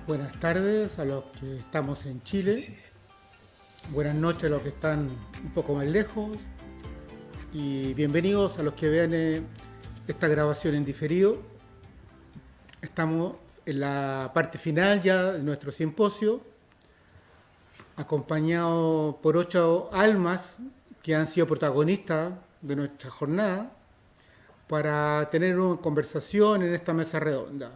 Buenas tardes a los que estamos en Chile, buenas noches a los que están un poco más lejos y bienvenidos a los que vean esta grabación en diferido. Estamos en la parte final ya de nuestro simposio, acompañados por 8 almas que han sido protagonistas de nuestra jornada para tener una conversación en esta mesa redonda.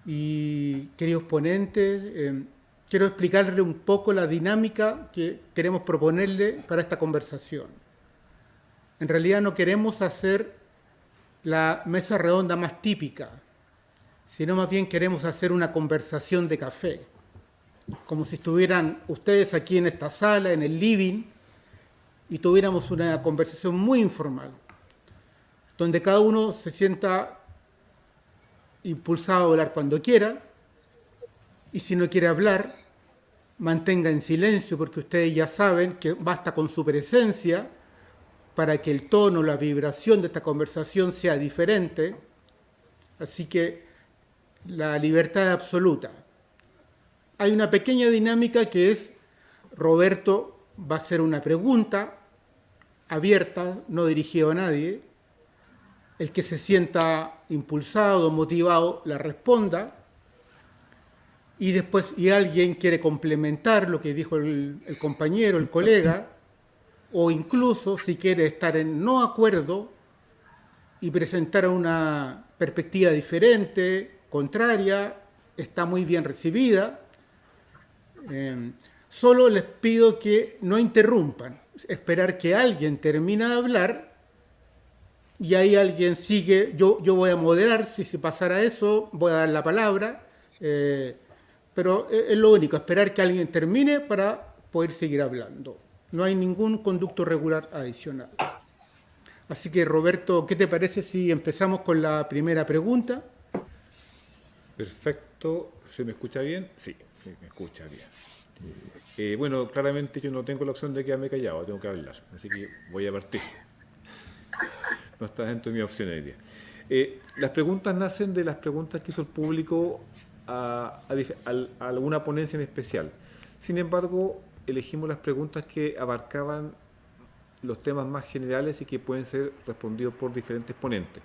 Y queridos ponentes, quiero explicarle un poco la dinámica que queremos proponerle para esta conversación. En realidad no queremos hacer la mesa redonda más típica, sino más bien queremos hacer una conversación de café, como si estuvieran ustedes aquí en esta sala, en el living, y tuviéramos una conversación muy informal, donde cada uno se sienta impulsado a hablar cuando quiera, y si no quiere hablar, mantenga en silencio, porque ustedes ya saben que basta con su presencia para que el tono, la vibración de esta conversación sea diferente. Así que la libertad es absoluta. Hay una pequeña dinámica que es, Roberto va a hacer una pregunta abierta, no dirigida a nadie. El que se sienta impulsado, motivado, la responda. Y después, y alguien quiere complementar lo que dijo el compañero, el colega, o incluso si quiere estar en no acuerdo y presentar una perspectiva diferente, contraria, está muy bien recibida. Solo les pido que no interrumpan, esperar que alguien termine de hablar y ahí alguien sigue. Yo voy a moderar, si se pasara eso, voy a dar la palabra, pero es lo único, esperar que alguien termine para poder seguir hablando. No hay ningún conducto regular adicional. Así que, Roberto, ¿qué te parece si empezamos con la primera pregunta? Perfecto. ¿Se me escucha bien? Sí, me escucha bien. Bueno, claramente yo no tengo la opción de quedarme callado, tengo que hablar, así que voy a partir. No está dentro de mis opciones hoy día. Las preguntas nacen de las preguntas que hizo el público a alguna ponencia en especial. Sin embargo, elegimos las preguntas que abarcaban los temas más generales y que pueden ser respondidos por diferentes ponentes.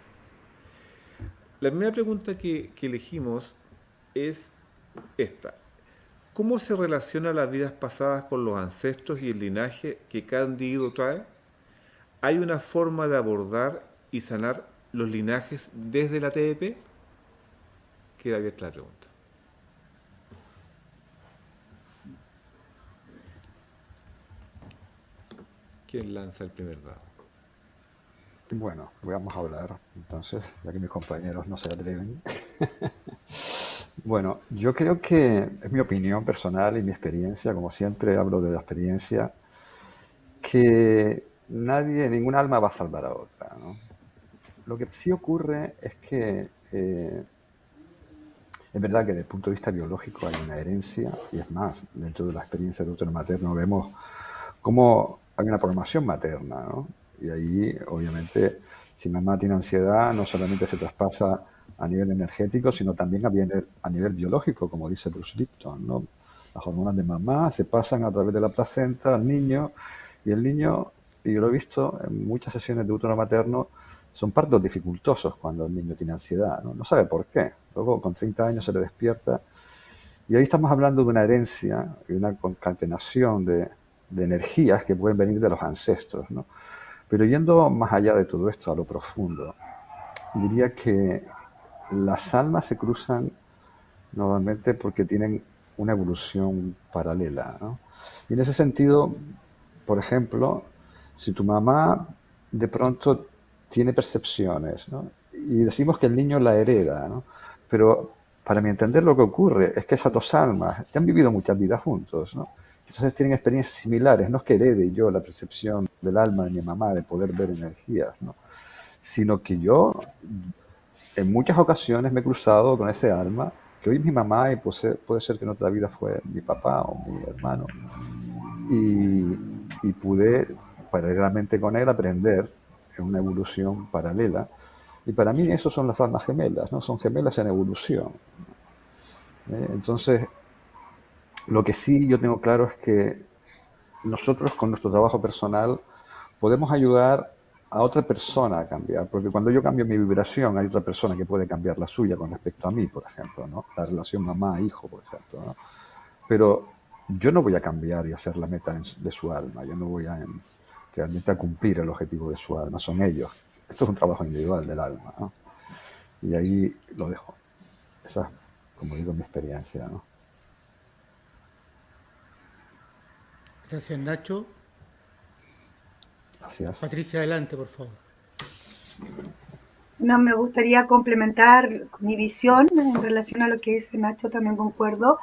La primera pregunta que elegimos es esta. ¿Cómo se relaciona las vidas pasadas con los ancestros y el linaje que cada individuo trae? ¿Hay una forma de abordar y sanar los linajes desde la TDP? Queda abierta la pregunta. ¿Quién lanza el primer dado? Bueno, vamos a hablar entonces, ya que mis compañeros no se atreven. Bueno, yo creo que es mi opinión personal y mi experiencia, como siempre hablo de la experiencia, que ningún alma va a salvar a otra, ¿no? Lo que sí ocurre es que es verdad que desde el punto de vista biológico hay una herencia, y es más, dentro de la experiencia del útero materno vemos cómo hay una programación materna, ¿no? Y ahí, obviamente, si mamá tiene ansiedad, no solamente se traspasa a nivel energético, sino también a nivel biológico, como dice Bruce Lipton, ¿no? Las hormonas de mamá se pasan a través de la placenta al niño, y el niño, y yo lo he visto en muchas sesiones de útero materno, son partos dificultosos cuando el niño tiene ansiedad, ¿no? No sabe por qué. Luego, con 30 años, se le despierta. Y ahí estamos hablando de una herencia y una concatenación de energías que pueden venir de los ancestros, ¿no? Pero yendo más allá de todo esto, a lo profundo, diría que las almas se cruzan normalmente porque tienen una evolución paralela, ¿no? Y en ese sentido, por ejemplo, si tu mamá de pronto tiene percepciones, ¿no? Y decimos que el niño la hereda, ¿no? Pero para mi entender lo que ocurre es que esas dos almas ya han vivido muchas vidas juntos, ¿no? Entonces tienen experiencias similares. No es que herede yo la percepción del alma de mi mamá de poder ver energías, ¿no? Sino que yo en muchas ocasiones me he cruzado con ese alma que hoy es mi mamá y puede ser que en otra vida fue mi papá o mi hermano. Y pude paralelamente con él aprender en una evolución paralela. Y para mí eso son las almas gemelas, ¿no? Son gemelas en evolución. Entonces, lo que sí yo tengo claro es que nosotros con nuestro trabajo personal podemos ayudar a otra persona a cambiar, porque cuando yo cambio mi vibración hay otra persona que puede cambiar la suya con respecto a mí, por ejemplo, ¿no? La relación mamá-hijo, por ejemplo, ¿no? Pero yo no voy a cambiar y hacer la meta de su alma, yo no voy a realmente a cumplir el objetivo de su alma, son ellos. Esto es un trabajo individual del alma, ¿no? Y ahí lo dejo. Esa es, como digo, mi experiencia, ¿no? Gracias, Nacho. Gracias. Patricia, adelante, por favor. No, me gustaría complementar mi visión en relación a lo que dice Nacho, también concuerdo.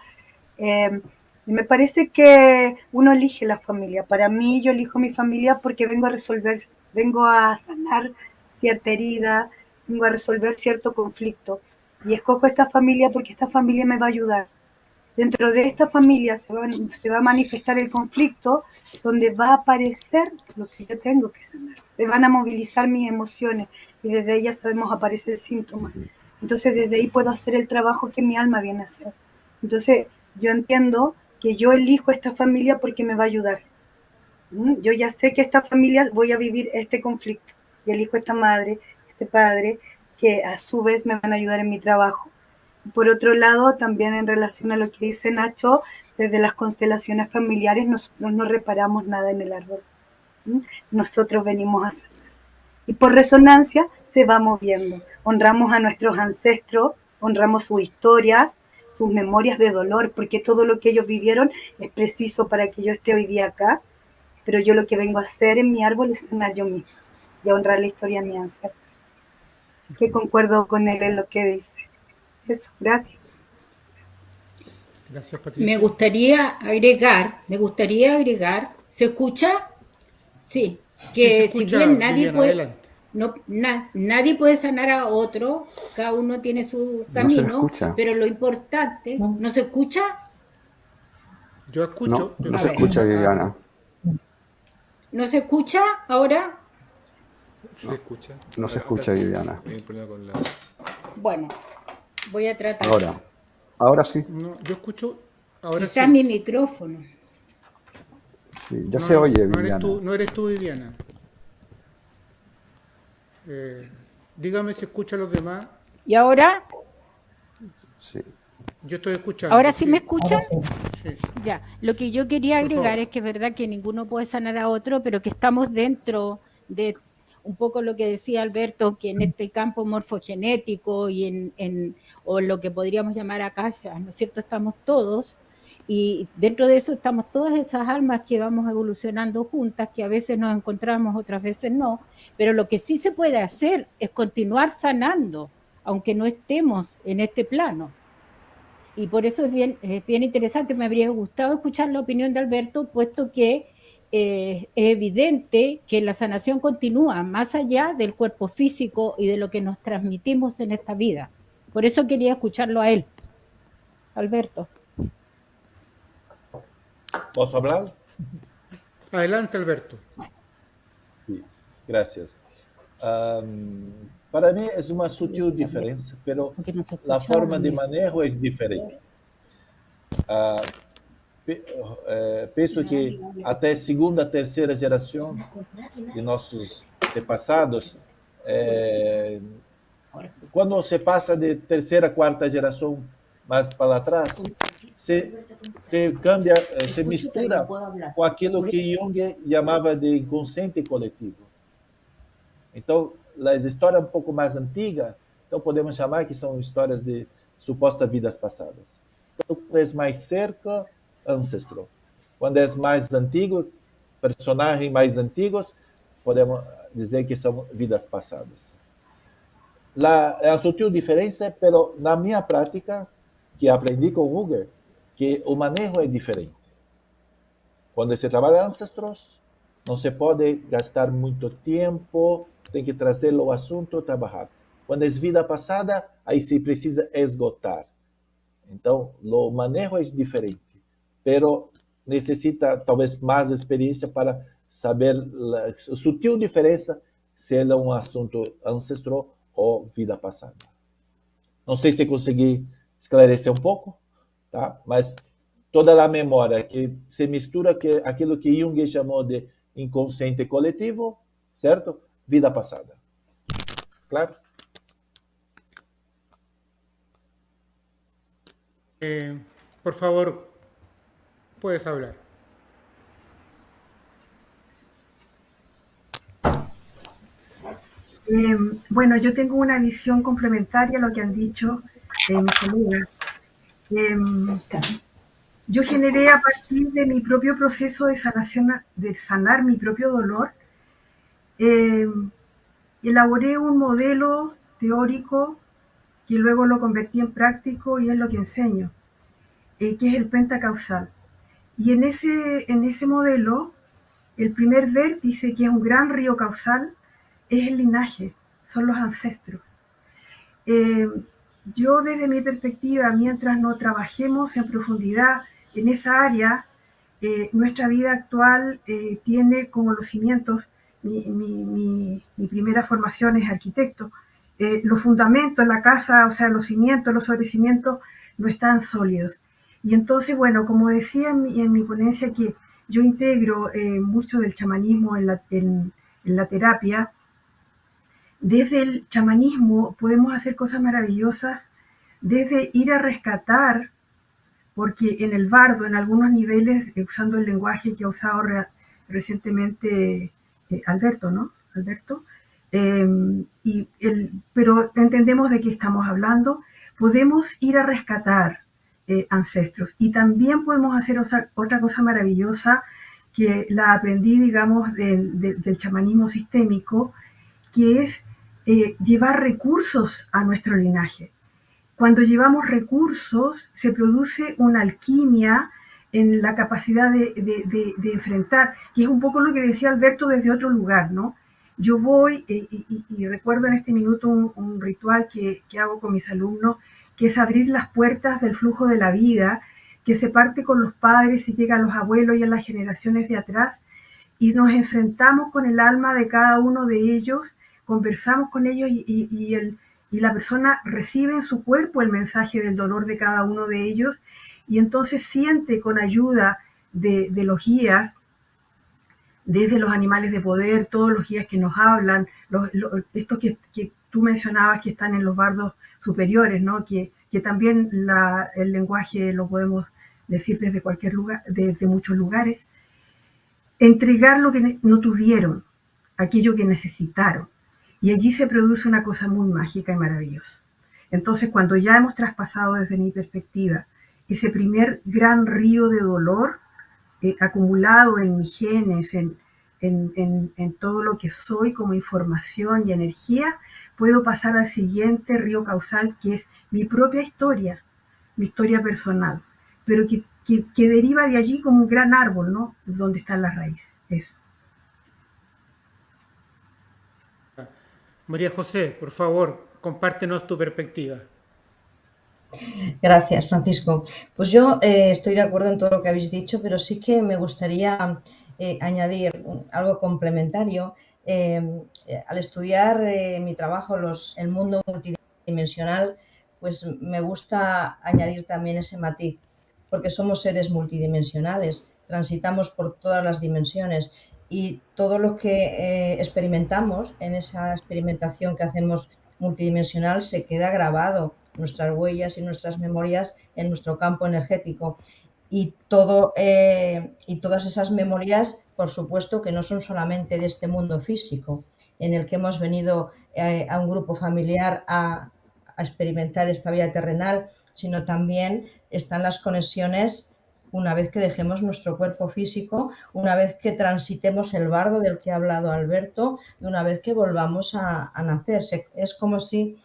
Me parece que uno elige la familia. Para mí, yo elijo mi familia porque vengo a resolver, vengo a sanar cierta herida, vengo a resolver cierto conflicto. Y escojo esta familia porque esta familia me va a ayudar. Dentro de esta familia se va a manifestar el conflicto donde va a aparecer lo que yo tengo que sanar. Se van a movilizar mis emociones y desde ellas sabemos aparecer síntomas. Entonces desde ahí puedo hacer el trabajo que mi alma viene a hacer. Entonces yo entiendo que yo elijo esta familia porque me va a ayudar. Yo ya sé que esta familia voy a vivir este conflicto y elijo esta madre, este padre, que a su vez me van a ayudar en mi trabajo. Por otro lado, también en relación a lo que dice Nacho, desde las constelaciones familiares nosotros no reparamos nada en el árbol. Nosotros venimos a sanar. Y por resonancia se va moviendo. Honramos a nuestros ancestros, honramos sus historias, sus memorias de dolor, porque todo lo que ellos vivieron es preciso para que yo esté hoy día acá. Pero yo lo que vengo a hacer en mi árbol es sanar yo misma y a honrar la historia de mi ancestro. Así que concuerdo con él en lo que dice. Eso, gracias. Gracias, Patricia. Me gustaría agregar, ¿se escucha? Sí, que Sí, se si escucha, bien nadie Viviana, puede, adelante. nadie puede sanar a otro, cada uno tiene su No se camino, escucha. pero lo importante, ¿no se escucha? Yo No, escucho. no se escucha, Viviana. ¿No se escucha ahora? ¿Se escucha? No se Acá escucha, sí. Viviana. Hay un problema con la... Bueno, voy a tratar. Ahora sí. No, yo escucho. Ahora Quizás sí. mi micrófono. Sí, ya No, se oye, no Viviana. no eres tú, Viviana. Dígame si escucha a los demás. ¿Y ahora? Sí. Yo estoy escuchando. ¿Ahora sí me escuchan? Sí. Ya, lo que yo quería Por agregar favor. es que es verdad que ninguno puede sanar a otro, pero que estamos dentro de un poco lo que decía Alberto, que en este campo morfogenético y o lo que podríamos llamar akasha, ¿no es cierto? Estamos todos, y dentro de eso estamos todas esas almas que vamos evolucionando juntas, que a veces nos encontramos, otras veces no, pero lo que sí se puede hacer es continuar sanando, aunque no estemos en este plano. Y por eso es bien interesante, me habría gustado escuchar la opinión de Alberto, puesto que es evidente que la sanación continúa más allá del cuerpo físico y de lo que nos transmitimos en esta vida. Por eso quería escucharlo a él. Alberto. ¿Posso hablar? Adelante, Alberto. Sí, gracias. Para mí es una sutil diferencia, pero Porque no se la escuchaba forma de bien. manejo es diferente. Penso que até segunda, terceira geração de nossos antepassados, quando se passa de terceira, quarta geração mais para trás, se cambia, se mistura com aquilo que Jung chamava de inconsciente coletivo. Então, as histórias um pouco mais antigas, então podemos chamar que são histórias de supostas vidas passadas. Então, quando é mais cerca, ancestro. Quando é mais antigo, personagens mais antigos, podemos dizer que são vidas passadas. A sutil diferença, pero na minha prática, que aprendi com Uger, que o manejo é diferente. Quando se trabalha ancestros, não se pode gastar muito tempo, tem que trazer o assunto, trabalhar. Quando é vida passada, aí se precisa esgotar. Então, o manejo é diferente, pero necessita talvez mais experiência para saber a sutil diferença se é um assunto ancestral ou vida passada. Não sei se consegui esclarecer um pouco. tá? Mas toda a memória que se mistura que aquilo que Jung chamou de inconsciente coletivo, certo? Vida passada. Claro? Por favor, puedes hablar. Bueno, yo tengo una visión complementaria a lo que han dicho mis colegas. Yo generé a partir de mi propio proceso de sanación, de sanar mi propio dolor, elaboré un modelo teórico que luego lo convertí en práctico y es lo que enseño, que es el pentacausal. Y en ese modelo, el primer vértice, que es un gran río causal, es el linaje, son los ancestros. Yo desde mi perspectiva, mientras no trabajemos en profundidad en esa área, nuestra vida actual tiene como los cimientos, mi primera formación es arquitecto, los fundamentos, la casa, o sea, los cimientos, los sobrecimientos no están sólidos. Y entonces, bueno, como decía en mi ponencia, que yo integro mucho del chamanismo en la terapia. Desde el chamanismo podemos hacer cosas maravillosas, desde ir a rescatar, porque en el bardo, en algunos niveles, usando el lenguaje que ha usado recientemente Alberto, ¿no? Alberto. Pero entendemos de qué estamos hablando. Podemos ir a rescatar ancestros. Y también podemos hacer otra cosa maravillosa que la aprendí, digamos, del chamanismo sistémico, que es llevar recursos a nuestro linaje. Cuando llevamos recursos, se produce una alquimia en la capacidad de enfrentar, que es un poco lo que decía Alberto desde otro lugar, ¿no? Yo voy, y recuerdo en este minuto un ritual que hago con mis alumnos, que es abrir las puertas del flujo de la vida, que se parte con los padres y llega a los abuelos y a las generaciones de atrás, y nos enfrentamos con el alma de cada uno de ellos, conversamos con ellos y la persona recibe en su cuerpo el mensaje del dolor de cada uno de ellos, y entonces siente con ayuda de los guías, desde los animales de poder, todos los guías que nos hablan, estos que tú mencionabas que están en los bardos superiores, ¿no? Que también el lenguaje lo podemos decir desde cualquier lugar, desde muchos lugares. Entregar lo que no tuvieron, aquello que necesitaron. Y allí se produce una cosa muy mágica y maravillosa. Entonces, cuando ya hemos traspasado desde mi perspectiva ese primer gran río de dolor acumulado en mis genes, en todo lo que soy como información y energía, puedo pasar al siguiente río causal, que es mi propia historia, mi historia personal, pero que deriva de allí como un gran árbol, ¿no? Donde están las raíces. Eso. María José, por favor, compártenos tu perspectiva. Gracias, Francisco. Pues yo estoy de acuerdo en todo lo que habéis dicho, pero sí que me gustaría añadir algo complementario. Al estudiar mi trabajo, el mundo multidimensional, pues me gusta añadir también ese matiz, porque somos seres multidimensionales, transitamos por todas las dimensiones y todo lo que experimentamos en esa experimentación que hacemos multidimensional se queda grabado, nuestras huellas y nuestras memorias en nuestro campo energético. Y todas esas memorias, por supuesto, que no son solamente de este mundo físico, en el que hemos venido a un grupo familiar a experimentar esta vida terrenal, sino también están las conexiones una vez que dejemos nuestro cuerpo físico, una vez que transitemos el bardo del que ha hablado Alberto y una vez que volvamos a nacer. Es como si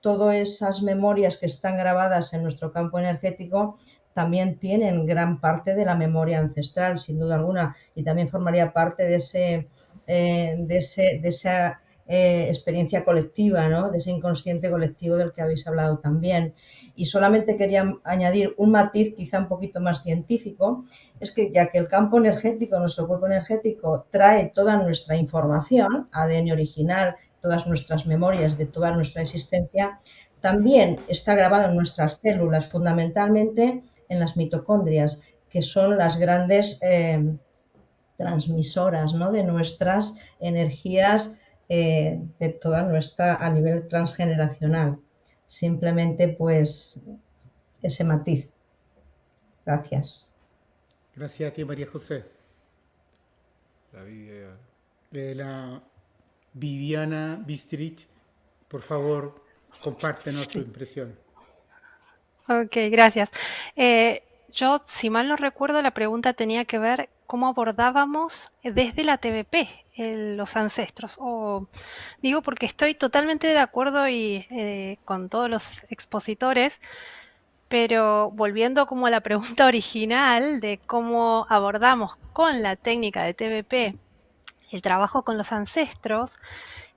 todas esas memorias que están grabadas en nuestro campo energético también tienen gran parte de la memoria ancestral, sin duda alguna, y también formaría parte de esa experiencia colectiva, ¿no? De ese inconsciente colectivo del que habéis hablado también. Y solamente quería añadir un matiz quizá un poquito más científico, es que ya que el campo energético, nuestro cuerpo energético, trae toda nuestra información, ADN original, todas nuestras memorias de toda nuestra existencia, también está grabado en nuestras células, fundamentalmente en las mitocondrias, que son las grandes transmisoras, ¿no?, de nuestras energías, de toda nuestra, a nivel transgeneracional. Simplemente, pues, ese matiz. Gracias. Gracias a ti, María José. La La Viviana Bistrich, por favor, compártenos tu impresión. Ok, gracias. Yo, si mal no recuerdo, la pregunta tenía que ver cómo abordábamos desde la TVP los ancestros. Digo porque estoy totalmente de acuerdo con todos los expositores, pero volviendo como a la pregunta original de cómo abordamos con la técnica de TVP el trabajo con los ancestros,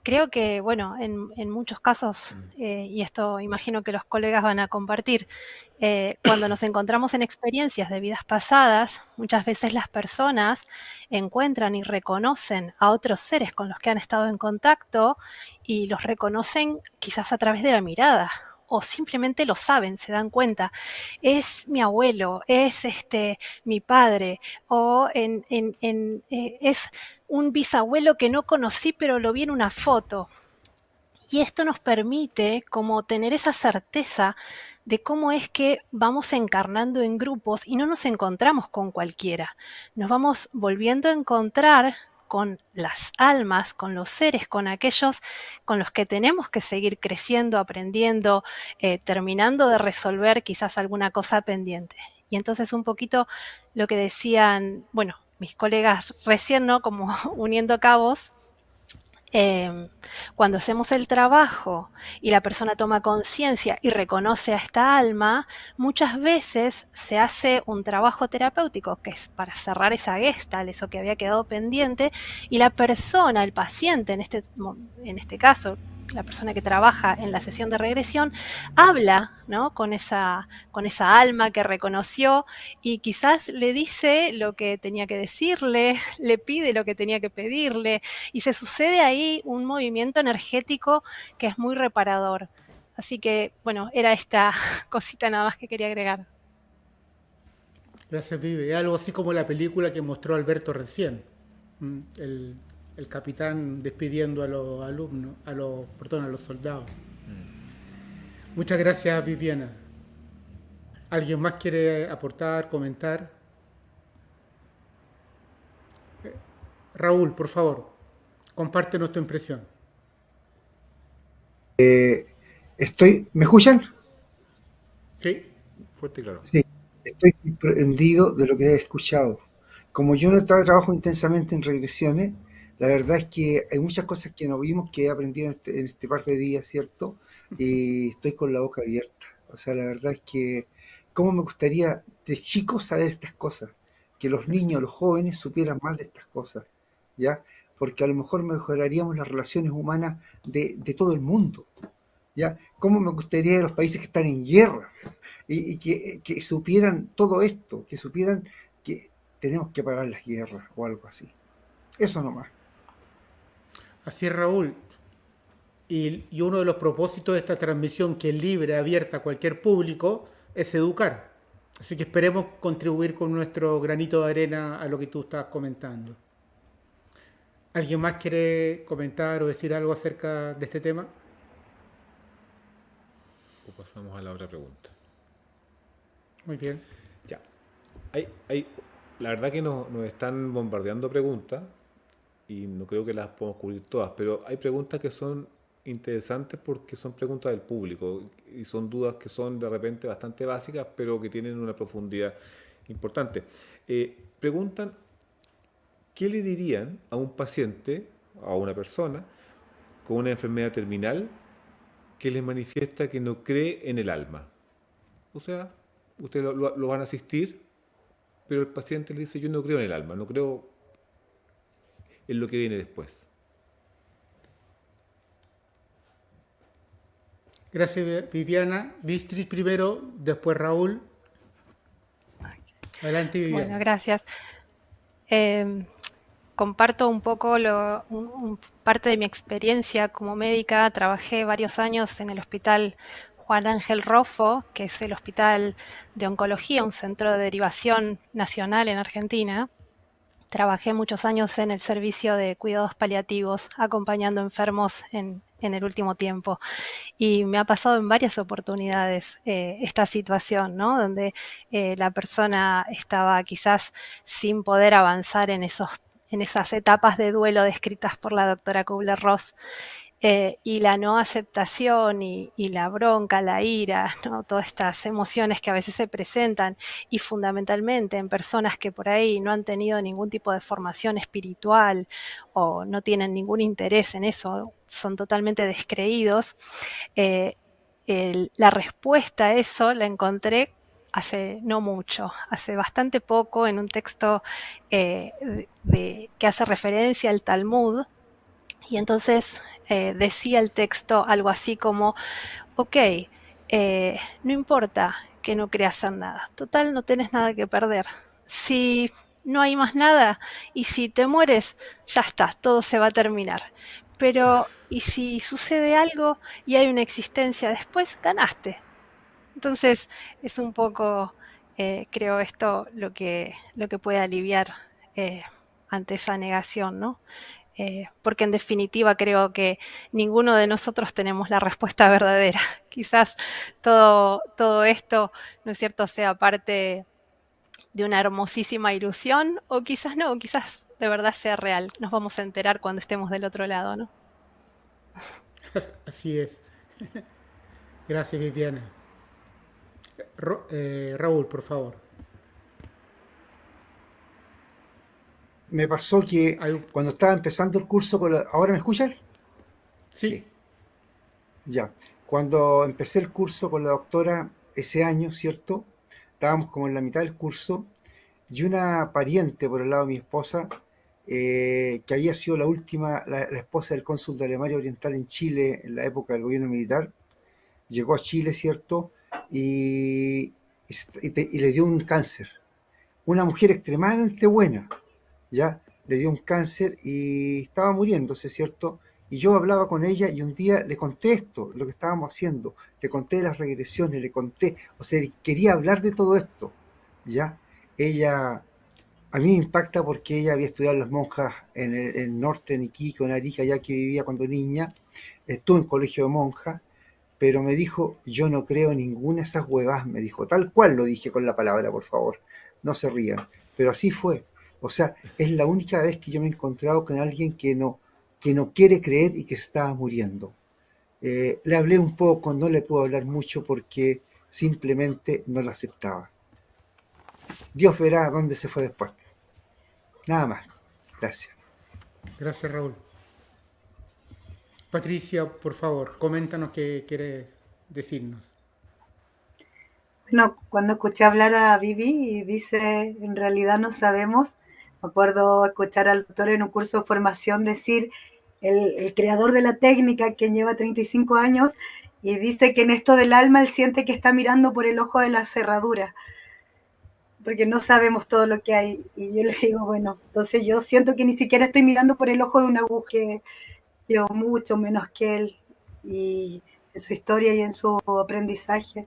creo que, bueno, en muchos casos, y esto imagino que los colegas van a compartir, cuando nos encontramos en experiencias de vidas pasadas, muchas veces las personas encuentran y reconocen a otros seres con los que han estado en contacto y los reconocen quizás a través de la mirada. O simplemente lo saben, se dan cuenta. Es mi abuelo, es mi padre, o es un bisabuelo que no conocí, pero lo vi en una foto. Y esto nos permite como tener esa certeza de cómo es que vamos encarnando en grupos y no nos encontramos con cualquiera. Nos vamos volviendo a encontrar con las almas, con los seres, con aquellos con los que tenemos que seguir creciendo, aprendiendo, terminando de resolver quizás alguna cosa pendiente. Y entonces un poquito lo que decían, bueno, mis colegas recién, ¿no?, como uniendo cabos, cuando hacemos el trabajo y la persona toma conciencia y reconoce a esta alma, muchas veces se hace un trabajo terapéutico que es para cerrar esa gestalt, eso que había quedado pendiente, y la persona, el paciente, en este caso, la persona que trabaja en la sesión de regresión, habla, ¿no?, con esa alma que reconoció y quizás le dice lo que tenía que decirle, le pide lo que tenía que pedirle, y se sucede ahí un movimiento energético que es muy reparador. Así que, bueno, era esta cosita nada más que quería agregar. Gracias, Vive. Es algo así como la película que mostró Alberto recién. El capitán despidiendo a los alumnos, a los soldados. Muchas gracias, Viviana. ¿Alguien más quiere aportar, comentar? Raúl, por favor, compártenos tu impresión. ¿Me escuchan? Sí. Fuerte y claro. Sí, estoy sorprendido de lo que he escuchado. Como yo no trabajo intensamente en regresiones, la verdad es que hay muchas cosas que no vimos que he aprendido en este par de días, ¿cierto? Y estoy con la boca abierta. O sea, la verdad es que cómo me gustaría de chico saber estas cosas, que los niños, los jóvenes supieran más de estas cosas, ¿ya? Porque a lo mejor mejoraríamos las relaciones humanas de todo el mundo, ¿ya? ¿Cómo me gustaría de los países que están en guerra y que supieran todo esto, que supieran que tenemos que parar las guerras o algo así? Eso nomás. Así es, Raúl. Y uno de los propósitos de esta transmisión, que es libre, abierta a cualquier público, es educar. Así que esperemos contribuir con nuestro granito de arena a lo que tú estás comentando. ¿Alguien más quiere comentar o decir algo acerca de este tema? O pasamos a la otra pregunta. Muy bien. Ya. La verdad que nos están bombardeando preguntas y no creo que las podamos cubrir todas, pero hay preguntas que son interesantes porque son preguntas del público y son dudas que son de repente bastante básicas, pero que tienen una profundidad importante. Preguntan, ¿qué le dirían a un paciente, a una persona, con una enfermedad terminal que les manifiesta que no cree en el alma? O sea, ustedes lo van a asistir, pero el paciente le dice, yo no creo en el alma, no creo en lo que viene después. Gracias, Viviana. Bistrich primero, después Raúl. Adelante, Viviana. Bueno, gracias. Comparto un poco parte de mi experiencia como médica. Trabajé varios años en el Hospital Juan Ángel Roffo, que es el Hospital de Oncología, un centro de derivación nacional en Argentina. Trabajé muchos años en el servicio de cuidados paliativos, acompañando enfermos en el último tiempo. Y me ha pasado en varias oportunidades esta situación, ¿no? Donde la persona estaba quizás sin poder avanzar en esas etapas de duelo descritas por la doctora Kubler-Ross. Y la no aceptación y la bronca, la ira, ¿no? Todas estas emociones que a veces se presentan, y fundamentalmente en personas que por ahí no han tenido ningún tipo de formación espiritual o no tienen ningún interés en eso, son totalmente descreídos. La respuesta a eso la encontré hace no mucho, hace bastante poco, en un texto que hace referencia al Talmud. Y entonces decía el texto algo así como, ok, no importa que no creas en nada, total no tenés nada que perder. Si no hay más nada y si te mueres, ya está, todo se va a terminar. Pero, ¿y si sucede algo y hay una existencia después? Ganaste. Entonces, es un poco, creo, esto lo que puede aliviar ante esa negación, ¿no? Porque en definitiva creo que ninguno de nosotros tenemos la respuesta verdadera. Quizás todo esto, ¿no es cierto?, sea parte de una hermosísima ilusión, o quizás no, quizás de verdad sea real. Nos vamos a enterar cuando estemos del otro lado, ¿no? Así es. Gracias, Viviana. Raúl, por favor. Me pasó que cuando estaba empezando el curso ¿Ahora me escuchan? Sí. Ya. Cuando empecé el curso con la doctora ese año, ¿cierto? Estábamos como en la mitad del curso y una pariente por el lado de mi esposa, que había sido la esposa del cónsul de Alemania Oriental en Chile en la época del gobierno militar, llegó a Chile, ¿cierto? Y le dio un cáncer. Una mujer extremadamente buena, ¿ya? Le dio un cáncer y estaba muriéndose, ¿cierto? Y yo hablaba con ella y un día le conté esto, lo que estábamos haciendo, le conté las regresiones, le conté, o sea, quería hablar de todo esto, ¿ya? Ella, a mí me impacta porque ella había estudiado en las monjas en el norte, en Iquique, en Arica, allá que vivía cuando niña, estuvo en colegio de monjas, pero me dijo, yo no creo en ninguna de esas huevas, me dijo, tal cual lo dije con la palabra, por favor, no se rían, pero así fue. O sea, es la única vez que yo me he encontrado con alguien que no quiere creer y que se estaba muriendo. Le hablé un poco, no le puedo hablar mucho porque simplemente no lo aceptaba. Dios verá dónde se fue después. Nada más. Gracias. Gracias, Raúl. Patricia, por favor, coméntanos qué quieres decirnos. Bueno, cuando escuché hablar a Vivi y dice, en realidad no sabemos, me acuerdo escuchar al doctor en un curso de formación decir, el creador de la técnica, quien lleva 35 años, y dice que en esto del alma él siente que está mirando por el ojo de la cerradura, porque no sabemos todo lo que hay. Y yo le digo, bueno, entonces yo siento que ni siquiera estoy mirando por el ojo de una aguja, yo mucho menos que él, y en su historia y en su aprendizaje.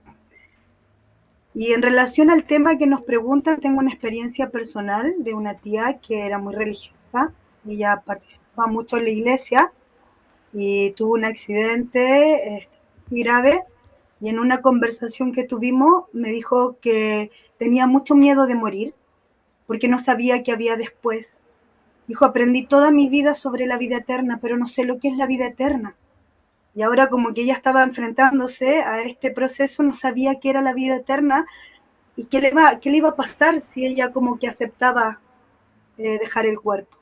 Y en relación al tema que nos preguntan, tengo una experiencia personal de una tía que era muy religiosa. Ella participaba mucho en la iglesia y tuvo un accidente muy grave. Y en una conversación que tuvimos me dijo que tenía mucho miedo de morir porque no sabía qué había después. Dijo, aprendí toda mi vida sobre la vida eterna, pero no sé lo que es la vida eterna. Y ahora como que ella estaba enfrentándose a este proceso, no sabía qué era la vida eterna y qué le iba a pasar si ella como que aceptaba dejar el cuerpo.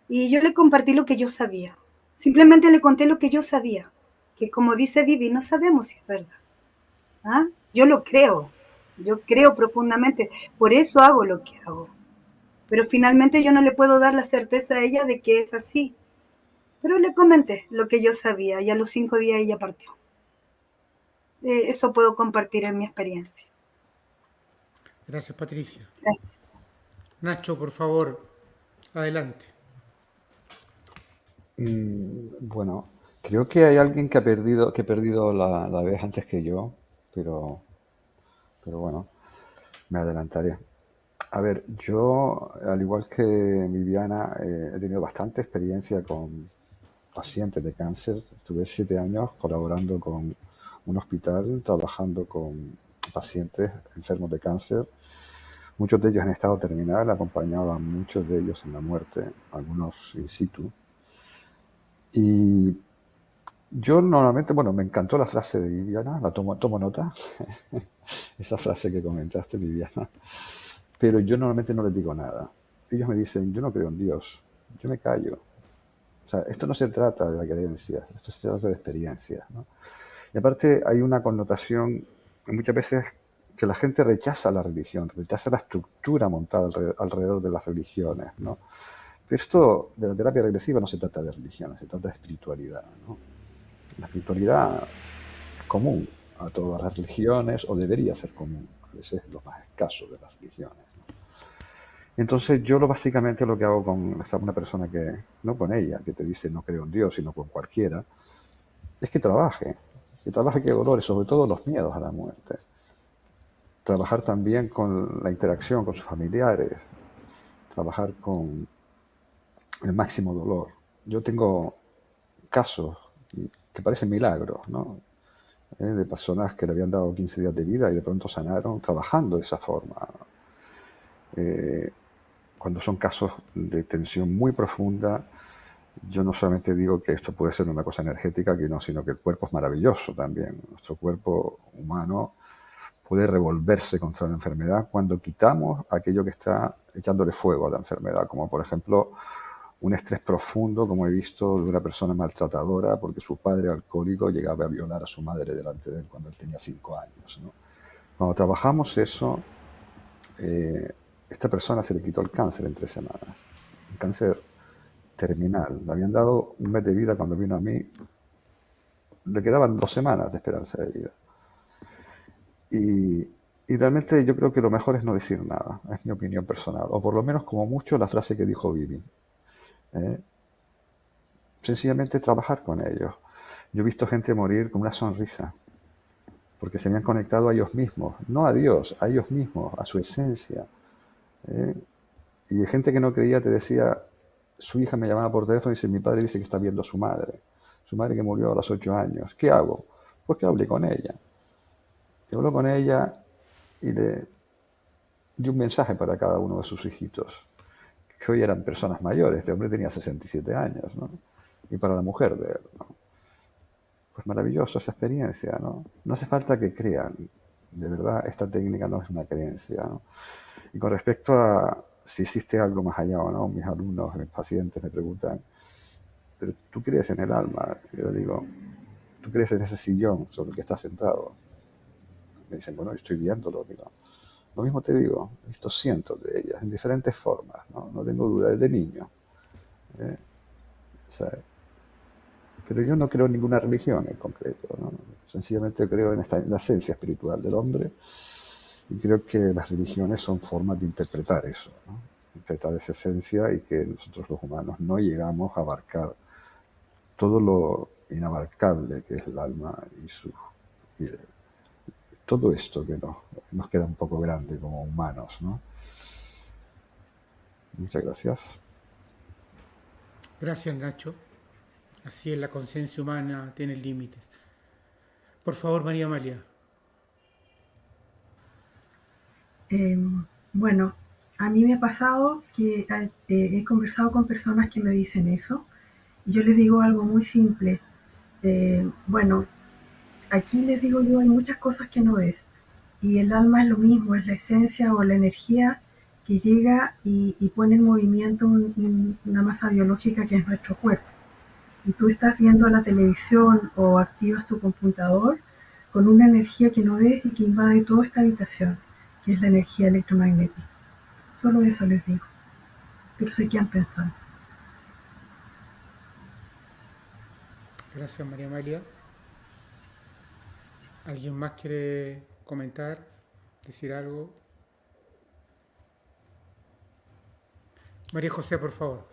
Y yo le compartí lo que yo sabía. Simplemente le conté lo que yo sabía. Que como dice Vivi, no sabemos si es verdad. ¿Ah? Yo lo creo. Yo creo profundamente. Por eso hago lo que hago. Pero finalmente yo no le puedo dar la certeza a ella de que es así. Pero le comenté lo que yo sabía y a los 5 días ella partió. Eso puedo compartir en mi experiencia. Gracias, Patricia. Gracias. Nacho, por favor, adelante. Bueno, Creo que hay alguien que ha perdido la vez antes que yo, pero bueno, me adelantaré. A ver, yo, al igual que Viviana, he tenido bastante experiencia con pacientes de cáncer. Estuve 7 años colaborando con un hospital, trabajando con pacientes enfermos de cáncer. Muchos de ellos en estado terminal, acompañaba a muchos de ellos en la muerte, algunos in situ. Y yo normalmente, bueno, me encantó la frase de Viviana, la tomo nota, esa frase que comentaste, Viviana, pero yo normalmente no les digo nada. Ellos me dicen, yo no creo en Dios, yo me callo. O sea, esto no se trata de la creencia, esto se trata de experiencias, ¿no? Y aparte hay una connotación, muchas veces, que la gente rechaza la religión, rechaza la estructura montada alrededor de las religiones, ¿no? Pero esto de la terapia regresiva no se trata de religión, se trata de espiritualidad, ¿no? La espiritualidad es común a todas las religiones, o debería ser común, a veces es lo más escaso de las religiones, ¿no? Entonces yo básicamente lo que hago con una persona que, no con ella, que te dice no creo en Dios, sino con cualquiera, es que trabaje que dolores, sobre todo los miedos a la muerte. Trabajar también con la interacción con sus familiares, trabajar con el máximo dolor. Yo tengo casos que parecen milagros, ¿no? De personas que le habían dado 15 días de vida y de pronto sanaron trabajando de esa forma. Cuando son casos de tensión muy profunda, yo no solamente digo que esto puede ser una cosa energética, sino que el cuerpo es maravilloso también. Nuestro cuerpo humano puede revolverse contra la enfermedad cuando quitamos aquello que está echándole fuego a la enfermedad, como por ejemplo un estrés profundo, como he visto, de una persona maltratadora porque su padre alcohólico llegaba a violar a su madre delante de él cuando él tenía 5 años, ¿no? Cuando trabajamos eso, esta persona se le quitó el cáncer en 3 semanas. Un cáncer terminal. Le habían dado 1 mes de vida cuando vino a mí. Le quedaban 2 semanas de esperanza de vida. Y realmente yo creo que lo mejor es no decir nada, es mi opinión personal. O por lo menos como mucho la frase que dijo Vivi. Sencillamente trabajar con ellos. Yo he visto gente morir con una sonrisa, porque se habían conectado a ellos mismos, no a Dios, a ellos mismos, a su esencia. Y hay gente que no creía te decía, su hija me llamaba por teléfono y dice, mi padre dice que está viendo a su madre que murió a los 8 años. ¿Qué hago? Pues que hable con ella. Y habló con ella y le di un mensaje para cada uno de sus hijitos, que hoy eran personas mayores. Este hombre tenía 67 años, ¿no? Y para la mujer de él, ¿no? Pues maravilloso esa experiencia, ¿no? No hace falta que crean. De verdad, esta técnica no es una creencia, ¿no? Y con respecto a si existe algo más allá o no, mis alumnos, mis pacientes me preguntan, ¿pero tú crees en el alma? Yo digo, ¿tú crees en ese sillón sobre el que estás sentado? Me dicen, bueno, yo estoy viéndolo. Digo, lo mismo te digo, he visto cientos de ellas en diferentes formas, ¿no? No tengo duda, desde niño. ¿Sabes? Pero yo no creo en ninguna religión en concreto, ¿no? Sencillamente creo en la esencia espiritual del hombre, y creo que las religiones son formas de interpretar eso, ¿no? Interpretar esa esencia, y que nosotros los humanos no llegamos a abarcar todo lo inabarcable que es el alma y todo esto que nos queda un poco grande como humanos, ¿no? Muchas gracias. Gracias, Nacho. Así es, la conciencia humana tiene límites. Por favor, María Amalia. Bueno, a mí me ha pasado que he conversado con personas que me dicen eso, y yo les digo algo muy simple. Bueno, aquí les digo yo, hay muchas cosas que no ves, y el alma es lo mismo, es la esencia o la energía que llega y pone en movimiento una masa biológica que es nuestro cuerpo. Y tú estás viendo la televisión o activas tu computador con una energía que no ves y que invade toda esta habitación, que es la energía electromagnética. Solo eso les digo, pero se quedan pensando. Gracias, María Amalia. ¿Alguien más quiere comentar, decir algo? María José, por favor,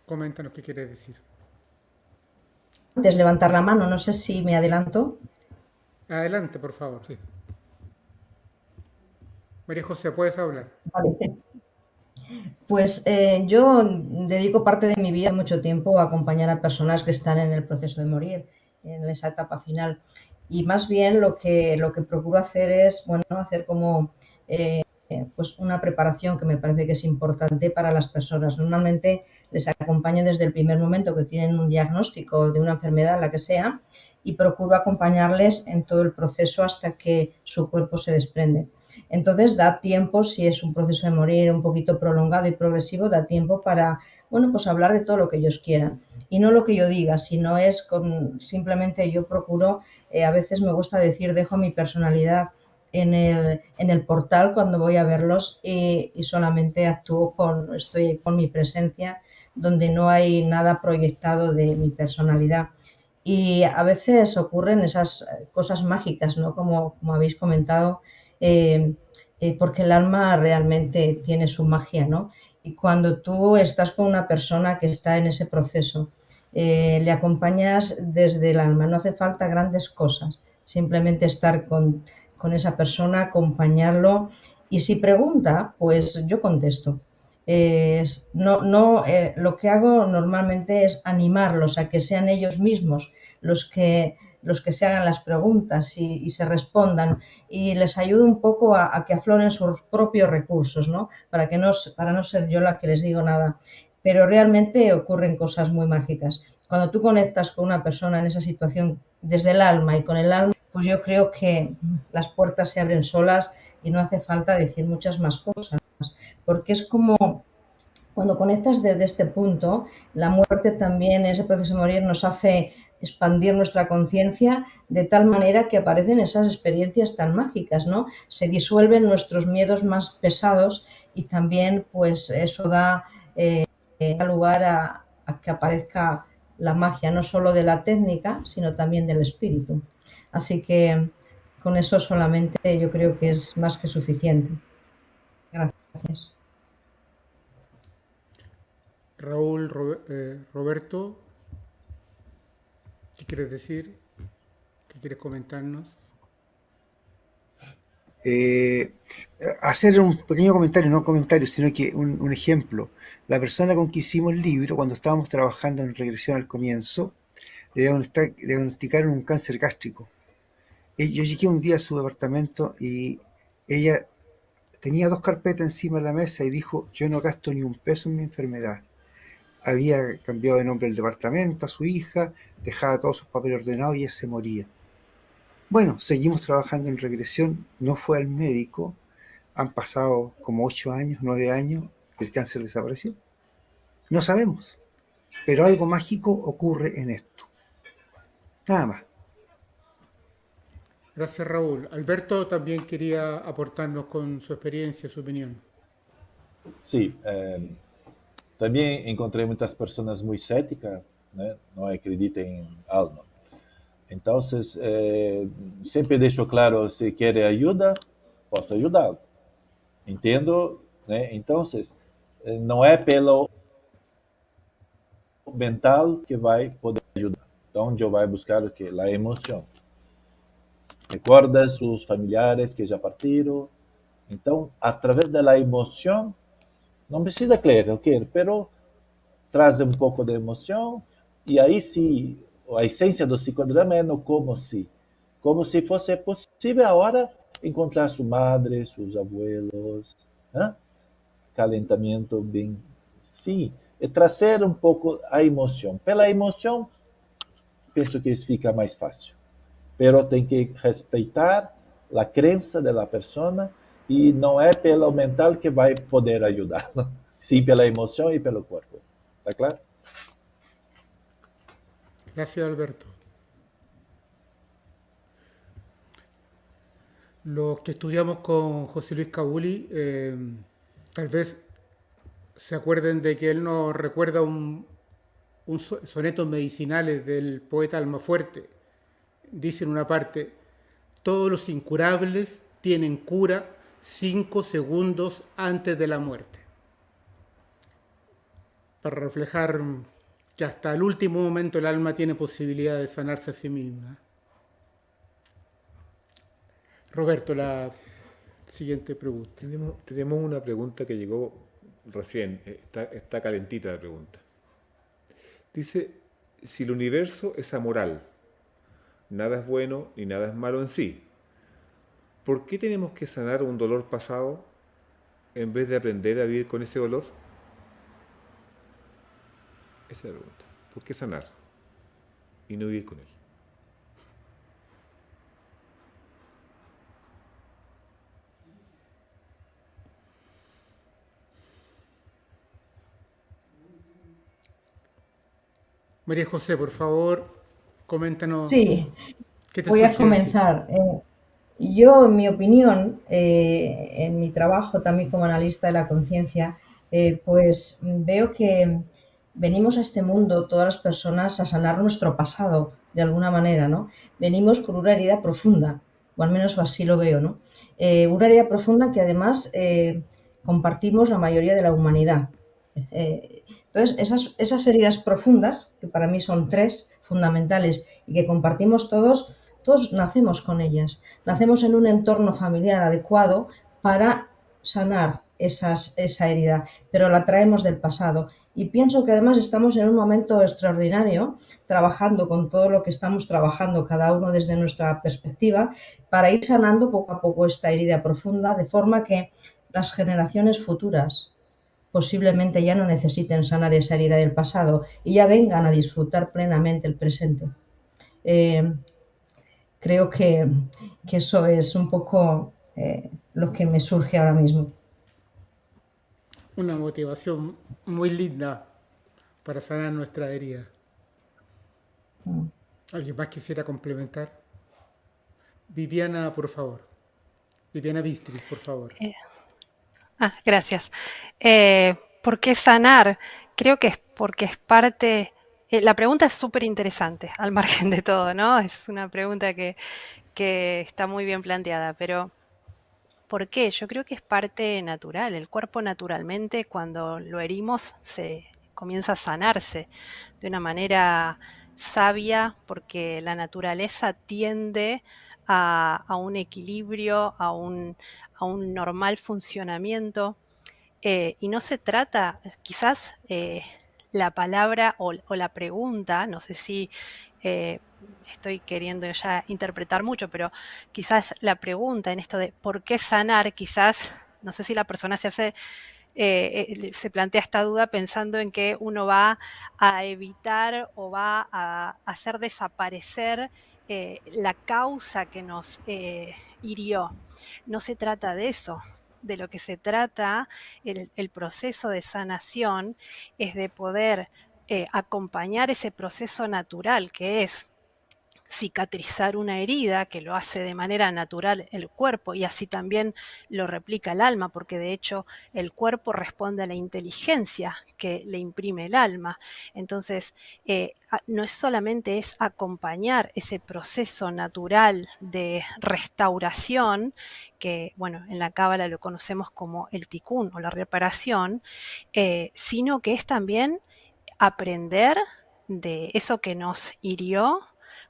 coméntanos qué quieres decir. antes levantar la mano, no sé si me adelanto. Adelante, por favor. Sí. María José, puedes hablar. Vale. Pues yo dedico parte de mi vida, mucho tiempo, a acompañar a personas que están en el proceso de morir, en esa etapa final. Y más bien lo que procuro hacer es, bueno, hacer como pues una preparación que me parece que es importante para las personas. Normalmente les acompaño desde el primer momento que tienen un diagnóstico de una enfermedad, la que sea, y procuro acompañarles en todo el proceso hasta que su cuerpo se desprende. Entonces da tiempo, si es un proceso de morir un poquito prolongado y progresivo, da tiempo para, bueno, pues hablar de todo lo que ellos quieran. Y no lo que yo diga, sino es simplemente yo procuro, a veces me gusta decir, dejo mi personalidad en el portal cuando voy a verlos y solamente estoy con mi presencia, donde no hay nada proyectado de mi personalidad. Y a veces ocurren esas cosas mágicas, ¿no? Como habéis comentado, eh, porque el alma realmente tiene su magia, ¿no? Y cuando tú estás con una persona que está en ese proceso, le acompañas desde el alma, no hace falta grandes cosas, simplemente estar con esa persona, acompañarlo y si pregunta, pues yo contesto. Lo que hago normalmente es animarlos a que sean ellos mismos los que se hagan las preguntas y se respondan y les ayudo un poco a que afloren sus propios recursos, ¿no? Para no ser yo la que les digo nada. Pero realmente ocurren cosas muy mágicas. Cuando tú conectas con una persona en esa situación desde el alma y con el alma, pues yo creo que las puertas se abren solas y no hace falta decir muchas más cosas, porque es como cuando conectas desde este punto, la muerte también, ese proceso de morir, nos hace expandir nuestra conciencia de tal manera que aparecen esas experiencias tan mágicas, ¿no? Se disuelven nuestros miedos más pesados y también pues eso da lugar a que aparezca la magia, no solo de la técnica, sino también del espíritu. Así que con eso solamente yo creo que es más que suficiente. Gracias. Raúl, Roberto, ¿qué quieres decir? ¿Qué quieres comentarnos? Hacer un pequeño comentario, no un comentario, sino que un ejemplo. La persona con que hicimos el libro, cuando estábamos trabajando en regresión al comienzo, le diagnosticaron un cáncer gástrico. Yo llegué un día a su departamento y ella tenía 2 carpetas encima de la mesa y dijo, yo no gasto ni un peso en mi enfermedad. Había cambiado de nombre el departamento a su hija, dejaba todos sus papeles ordenados y ella se moría. Bueno, seguimos trabajando en regresión, no fue al médico, han pasado como 8 años, 9 años, el cáncer desapareció. No sabemos, pero algo mágico ocurre en esto. Nada más. Gracias, Raúl. Alberto también quería aportarnos con su experiencia, su opinión. Sí, también encontré muchas personas muy céticas, ¿no? No acreditan en algo. Entonces, siempre dejo claro, si quiere ayuda, posso ayudar. Entendo, né? Entonces, não é pelo mental que vai poder ajudar. Então, eu vai buscar o que? A emoção. Recorda seus familiares que já partiram. Então, através da emoção, não precisa crer, ok? Pero traz um pouco de emoção e aí sim, a essência do psicodrama é no como se fosse possível agora encontrar sua madre, seus abuelos, né? Calentamento bem, sim, é trazer um pouco a emoção. Pela emoção, penso que isso fica mais fácil. Pero tem que respeitar a crença da pessoa e não é pelo mental que vai poder ajudar, sim pela emoção e pelo corpo. ¿Está claro? Gracias, Alberto. Los que estudiamos con José Luis Cabuli, tal vez se acuerden de que él nos recuerda un sonetos medicinales del poeta Almafuerte. Dice en una parte, todos los incurables tienen cura 5 segundos antes de la muerte. Para reflejar que hasta el último momento el alma tiene posibilidad de sanarse a sí misma. Roberto, la siguiente pregunta. Tenemos una pregunta que llegó recién, está calentita la pregunta. Dice, si el universo es amoral, nada es bueno ni nada es malo en sí, ¿por qué tenemos que sanar un dolor pasado en vez de aprender a vivir con ese dolor? Esa es la pregunta. ¿Por qué sanar y no vivir con él? María José, por favor, coméntanos Sí, qué te voy a surge decir. comenzar. Yo, en mi opinión, en mi trabajo también como analista de la conciencia, pues veo que venimos a este mundo, todas las personas, a sanar nuestro pasado, de alguna manera, ¿no? Venimos con una herida profunda, o al menos así lo veo, ¿no? Una herida profunda que además compartimos la mayoría de la humanidad. Entonces, esas heridas profundas, que para mí son tres fundamentales y que compartimos todos nacemos con ellas. Nacemos en un entorno familiar adecuado para sanar esa herida, pero la traemos del pasado. Y pienso que además estamos en un momento extraordinario, trabajando con todo lo que estamos trabajando, cada uno desde nuestra perspectiva, para ir sanando poco a poco esta herida profunda, de forma que las generaciones futuras posiblemente ya no necesiten sanar esa herida del pasado y ya vengan a disfrutar plenamente el presente. Creo que eso es un poco lo que me surge ahora mismo. Una motivación muy linda para sanar nuestra herida. ¿Alguien más quisiera complementar? Viviana, por favor. Viviana Bistris, por favor. Gracias. ¿Por qué sanar? Creo que es porque es parte... la pregunta es súper interesante, al margen de todo, ¿no? Es una pregunta que está muy bien planteada, pero ¿por qué? Yo creo que es parte natural. El cuerpo naturalmente, cuando lo herimos, se comienza a sanarse de una manera sabia, porque la naturaleza tiende a un equilibrio, a un normal funcionamiento. Y no se trata, quizás la palabra o la pregunta, no sé si estoy queriendo ya interpretar mucho, pero quizás la pregunta en esto de ¿por qué sanar? Quizás, no sé si la persona se plantea esta duda pensando en que uno va a evitar o va a hacer desaparecer la causa que nos hirió. No se trata de eso. De lo que se trata el proceso de sanación es de poder acompañar ese proceso natural que es cicatrizar una herida, que lo hace de manera natural el cuerpo y así también lo replica el alma, porque de hecho el cuerpo responde a la inteligencia que le imprime el alma. Entonces, no es solamente es acompañar ese proceso natural de restauración, que bueno, en la Cábala lo conocemos como el tikkun o la reparación, sino que es también aprender de eso que nos hirió,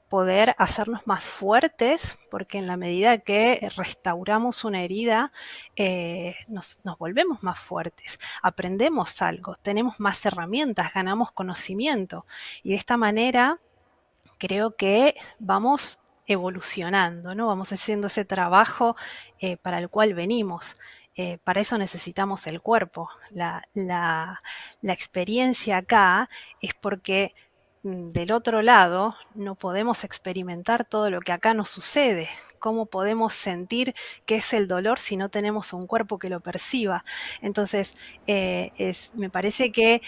poder hacernos más fuertes, porque en la medida que restauramos una herida, nos volvemos más fuertes, aprendemos algo, tenemos más herramientas, ganamos conocimiento y de esta manera creo que vamos evolucionando, ¿no? Vamos haciendo ese trabajo para el cual venimos. Para eso necesitamos el cuerpo. La experiencia acá es porque del otro lado no podemos experimentar todo lo que acá nos sucede. ¿Cómo podemos sentir qué es el dolor si no tenemos un cuerpo que lo perciba? Entonces, me parece que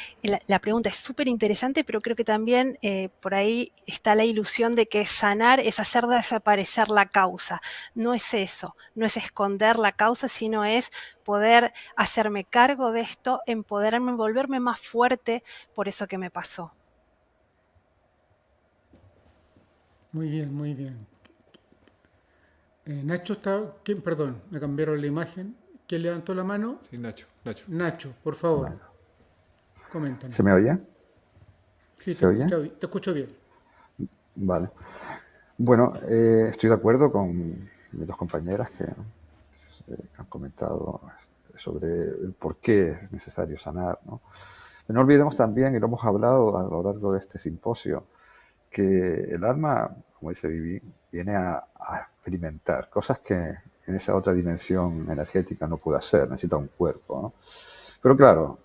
la pregunta es súper interesante, pero creo que también por ahí está la ilusión de que sanar es hacer desaparecer la causa. No es eso, no es esconder la causa, sino es poder hacerme cargo de esto, empoderarme, volverme más fuerte por eso que me pasó. Muy bien, muy bien. Nacho está... Perdón, me cambiaron la imagen. ¿Quién levantó la mano? Sí, Nacho. Nacho, por favor. Coméntanos. ¿Se me oye? Sí, ¿Se oye? te escucho bien. Vale. Bueno, estoy de acuerdo con mis dos compañeras que han comentado sobre el por qué es necesario sanar, ¿no? Pero no olvidemos también, y lo hemos hablado a lo largo de este simposio, que el alma, como dice Vivi, viene a experimentar cosas que en esa otra dimensión energética no puede hacer, necesita un cuerpo, ¿no? Pero claro,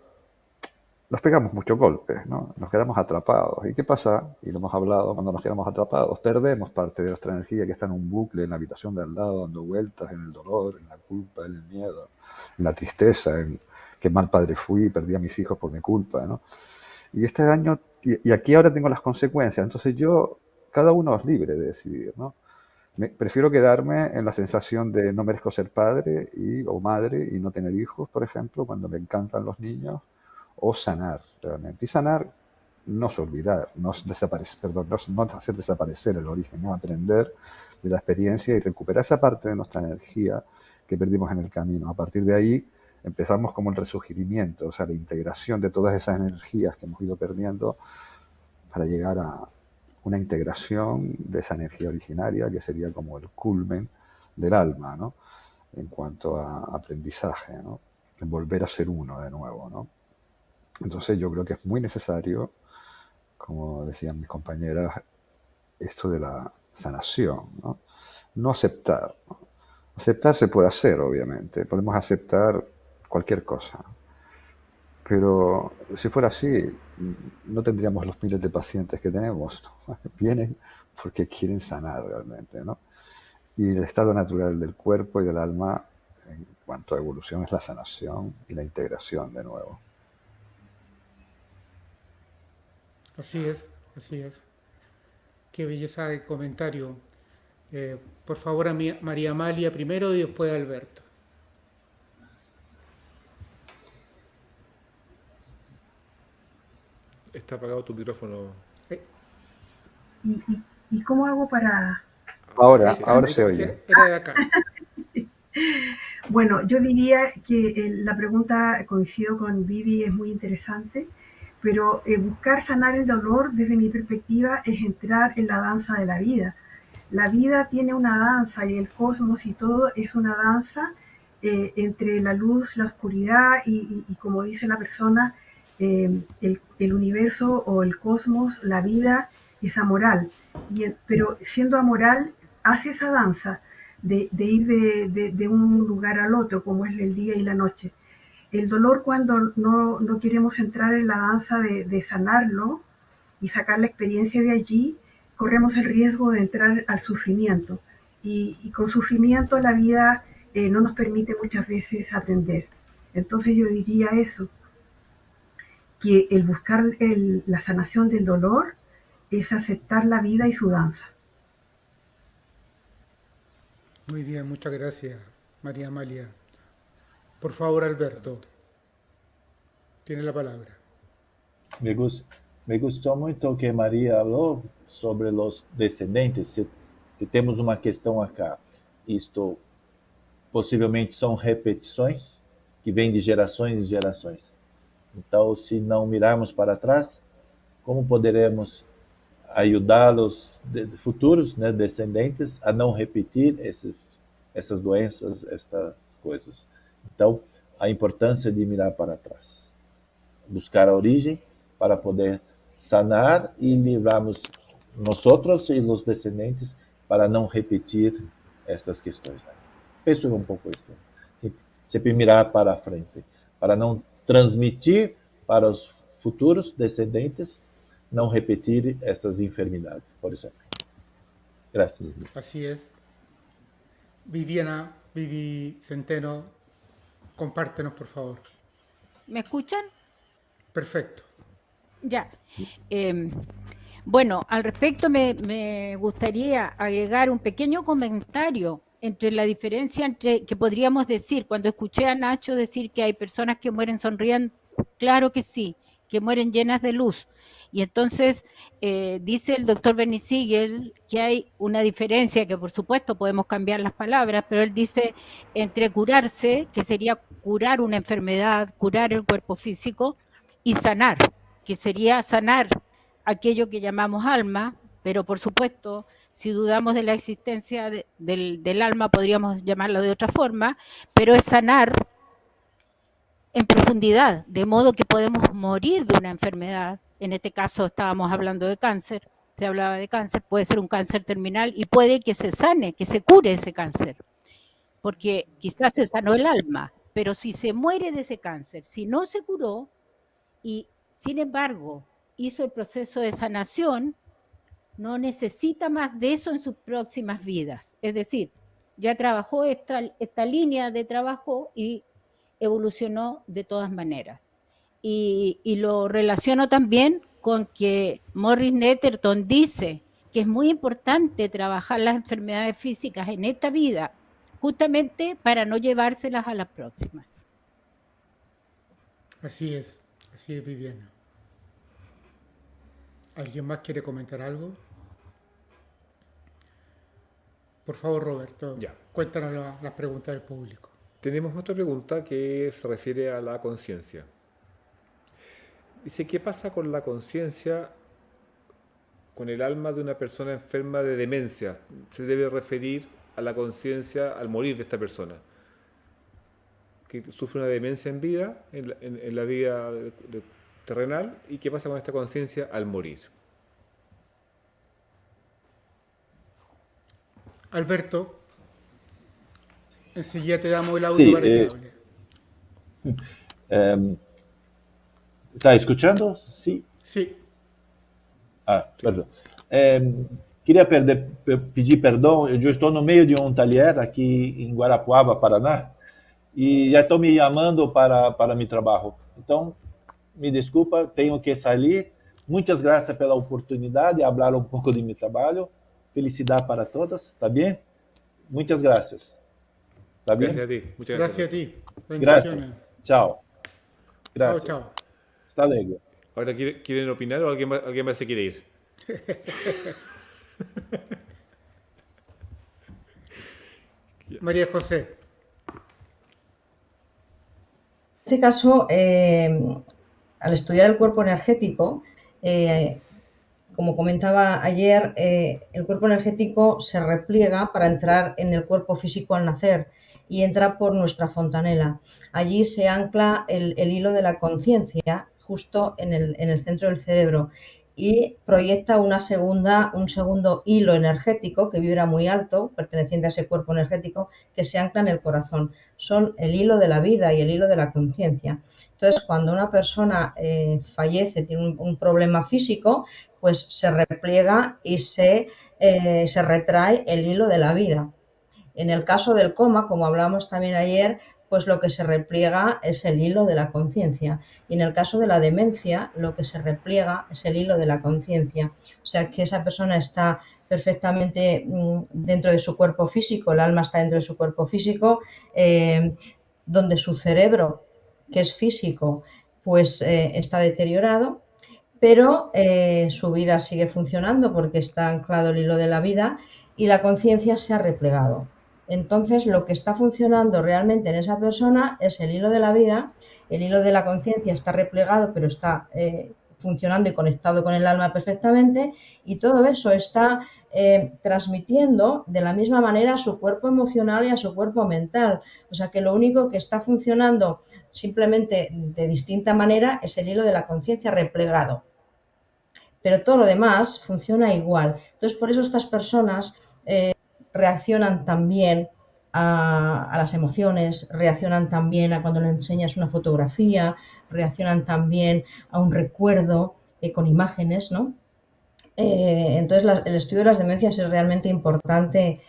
nos pegamos muchos golpes, ¿no? Nos quedamos atrapados. ¿Y qué pasa? Y lo hemos hablado, cuando nos quedamos atrapados, perdemos parte de nuestra energía que está en un bucle en la habitación de al lado, dando vueltas en el dolor, en la culpa, en el miedo, en la tristeza, en qué mal padre fui, perdí a mis hijos por mi culpa, ¿no? Y este año, y aquí ahora tengo las consecuencias, entonces cada uno es libre de decidir, ¿no? Prefiero quedarme en la sensación de no merezco ser padre o madre y no tener hijos, por ejemplo, cuando me encantan los niños, o sanar realmente. Y sanar no es olvidar, no es desaparecer, perdón, no es hacer desaparecer el origen, no aprender de la experiencia y recuperar esa parte de nuestra energía que perdimos en el camino. A partir de ahí empezamos como el resurgimiento, o sea, la integración de todas esas energías que hemos ido perdiendo para llegar a una integración de esa energía originaria que sería como el culmen del alma, ¿no? En cuanto a aprendizaje, ¿no? En volver a ser uno de nuevo, ¿no? Entonces yo creo que es muy necesario, como decían mis compañeras, esto de la sanación, ¿no? No aceptar, ¿no? Aceptar se puede hacer, obviamente, podemos aceptar cualquier cosa, pero si fuera así, no tendríamos los miles de pacientes que tenemos, ¿no? Vienen porque quieren sanar realmente, ¿no? Y el estado natural del cuerpo y del alma en cuanto a evolución es la sanación y la integración de nuevo. Así es, así es. Qué belleza de comentario. Por favor, María Amalia primero y después Alberto. Está apagado tu micrófono. ¿Y cómo hago para...? Ahora se oye. Era de acá. Bueno, yo diría que la pregunta, coincido con Vivi, es muy interesante, pero buscar sanar el dolor, desde mi perspectiva, es entrar en la danza de la vida. La vida tiene una danza y el cosmos y todo es una danza entre la luz, la oscuridad y como dice la persona, el universo o el cosmos, la vida es amoral. Pero siendo amoral, hace esa danza de ir de un lugar al otro, como es el día y la noche. El dolor, cuando no queremos entrar en la danza de sanarlo y sacar la experiencia de allí, corremos el riesgo de entrar al sufrimiento. Y con sufrimiento la vida no nos permite muchas veces aprender. Entonces yo diría eso, que el buscar la sanación del dolor es aceptar la vida y su danza. Muy bien, muchas gracias, María Amalia. Por favor, Alberto, tiene la palabra. Me gustó muito que Maria falou sobre os descendentes. Se temos uma questão acá, isto possivelmente são repetições que vêm de gerações e gerações. Então, se não mirarmos para trás, como poderemos ajudar os futuros, né, descendentes a não repetir essas doenças, estas coisas? Então, a importância de mirar para trás, buscar a origem para poder sanar e livrarmos nós e os descendentes para não repetir estas questões, né? Penso um pouco isso. Sempre mirar para a frente, para não transmitir para os futuros descendentes, não repetir essas enfermidades, por exemplo. Gracias. Así es. Vivi Centeno, compártenos, por favor. ¿Me escuchan? Perfecto. Ya. Bueno, al respecto me gustaría agregar un pequeño comentario entre la diferencia que podríamos decir, cuando escuché a Nacho decir que hay personas que mueren sonriendo, claro que sí, que mueren llenas de luz. Y entonces dice el doctor Bernie Siegel que hay una diferencia, que por supuesto podemos cambiar las palabras, pero él dice entre curarse, que sería curar una enfermedad, curar el cuerpo físico, y sanar, que sería sanar aquello que llamamos alma, pero por supuesto, si dudamos de la existencia del alma, podríamos llamarlo de otra forma, pero es sanar en profundidad, de modo que podemos morir de una enfermedad. En este caso estábamos hablando de cáncer, se hablaba de cáncer, puede ser un cáncer terminal y puede que se sane, que se cure ese cáncer, porque quizás se sanó el alma, pero si se muere de ese cáncer, si no se curó y sin embargo hizo el proceso de sanación, no necesita más de eso en sus próximas vidas. Es decir, ya trabajó esta línea de trabajo y evolucionó de todas maneras. Y lo relaciono también con que Morris Netterton dice que es muy importante trabajar las enfermedades físicas en esta vida, justamente para no llevárselas a las próximas. Así es, Viviana. ¿Alguien más quiere comentar algo? Por favor, Roberto, Ya. cuéntanos las preguntas del público. Tenemos otra pregunta que se refiere a la conciencia. Dice, ¿qué pasa con la conciencia, con el alma de una persona enferma de demencia? Se debe referir a la conciencia al morir de esta persona, que sufre una demencia en vida, en la vida terrenal, y qué pasa con esta conciencia al morir. Alberto, enseguida te damos el audio Sí, para que hable. ¿Está escuchando? Sí. Sí, Perdão. Queria pedir perdão, eu estou no meio de um taller aqui em Guarapuava, Paraná, e já estão me chamando para meu trabalho. Então, me desculpa, tenho que sair. Muitas graças pela oportunidade de falar um pouco de meu trabalho. Felicidade para todos, ¿está bem? Muitas graças. ¿Está bem? Gracias a ti. Muchas gracias gracias. a ti. Gracias. Bendiciones. Chao. Gracias. Chao, chao. Hasta luego. Ahora, ¿quieren opinar o alguien más se quiere ir? María José. En este caso, al estudiar el cuerpo energético, como comentaba ayer, el cuerpo energético se repliega para entrar en el cuerpo físico al nacer y entra por nuestra fontanela. Allí se ancla el hilo de la conciencia justo en el centro del cerebro y proyecta un segundo hilo energético que vibra muy alto, perteneciente a ese cuerpo energético, que se ancla en el corazón. Son el hilo de la vida y el hilo de la conciencia. Entonces, cuando una persona fallece, tiene un problema físico, pues se repliega y se retrae el hilo de la vida. En el caso del coma, como hablamos también ayer, pues lo que se repliega es el hilo de la conciencia. Y en el caso de la demencia, lo que se repliega es el hilo de la conciencia. O sea que esa persona está perfectamente dentro de su cuerpo físico, el alma está dentro de su cuerpo físico, donde su cerebro, que es físico, pues está deteriorado, pero su vida sigue funcionando porque está anclado el hilo de la vida y la conciencia se ha replegado. Entonces, lo que está funcionando realmente en esa persona es el hilo de la vida, el hilo de la conciencia está replegado, pero está funcionando y conectado con el alma perfectamente, y todo eso está transmitiendo de la misma manera a su cuerpo emocional y a su cuerpo mental. O sea que lo único que está funcionando simplemente de distinta manera es el hilo de la conciencia replegado. Pero todo lo demás funciona igual. Entonces, por eso estas personas reaccionan también a las emociones, reaccionan también a cuando le enseñas una fotografía, reaccionan también a un recuerdo con imágenes, ¿no? Entonces, el estudio de las demencias es realmente importante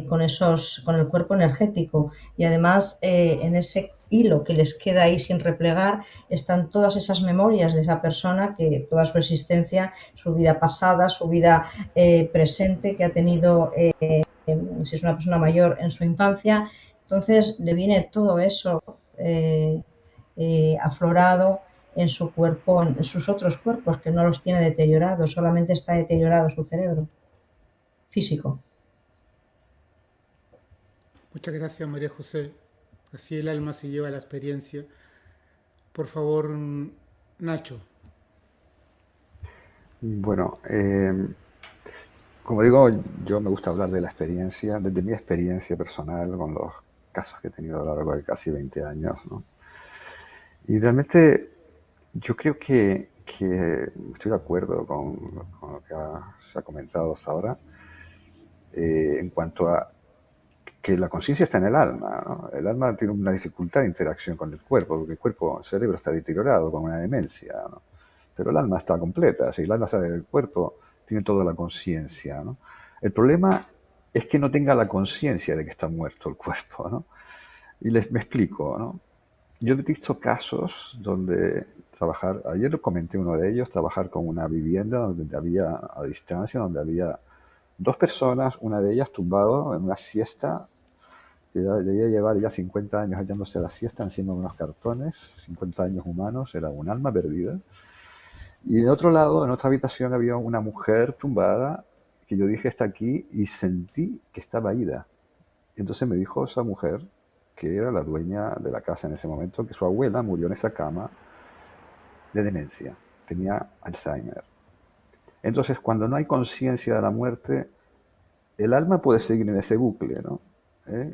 con el cuerpo energético, y además en ese hilo que les queda ahí sin replegar están todas esas memorias de esa persona, que toda su existencia, su vida pasada, su vida presente que ha tenido, si es una persona mayor, en su infancia. Entonces le viene todo eso aflorado en su cuerpo, en sus otros cuerpos, que no los tiene deteriorados, solamente está deteriorado su cerebro físico. Muchas gracias, María José. Así el alma se lleva la experiencia. Por favor, Nacho. Bueno, como digo, yo me gusta hablar de la experiencia, desde mi experiencia personal con los casos que he tenido a lo largo de casi 20 años, ¿no? Y realmente yo creo que estoy de acuerdo con lo que se ha comentado hasta ahora en cuanto a que la conciencia está en el alma, ¿no? El alma tiene una dificultad de interacción con el cuerpo, porque el cerebro está deteriorado con una demencia, ¿no? Pero el alma está completa. Si el alma sale del cuerpo, tiene toda la conciencia, ¿no? El problema es que no tenga la conciencia de que está muerto el cuerpo, ¿no? Y me explico, ¿no? Yo he visto casos donde ayer comenté uno de ellos, trabajar con una vivienda donde había, a distancia, donde había dos personas, una de ellas tumbado en una siesta, que debía llevar ya 50 años hallándose la siesta encima de unos cartones, 50 años humanos, era un alma perdida. Y en otro lado, en otra habitación, había una mujer tumbada, que yo dije está aquí, y sentí que estaba ida. Y entonces me dijo esa mujer, que era la dueña de la casa en ese momento, que su abuela murió en esa cama de demencia, tenía Alzheimer. Entonces, cuando no hay conciencia de la muerte, el alma puede seguir en ese bucle, ¿no?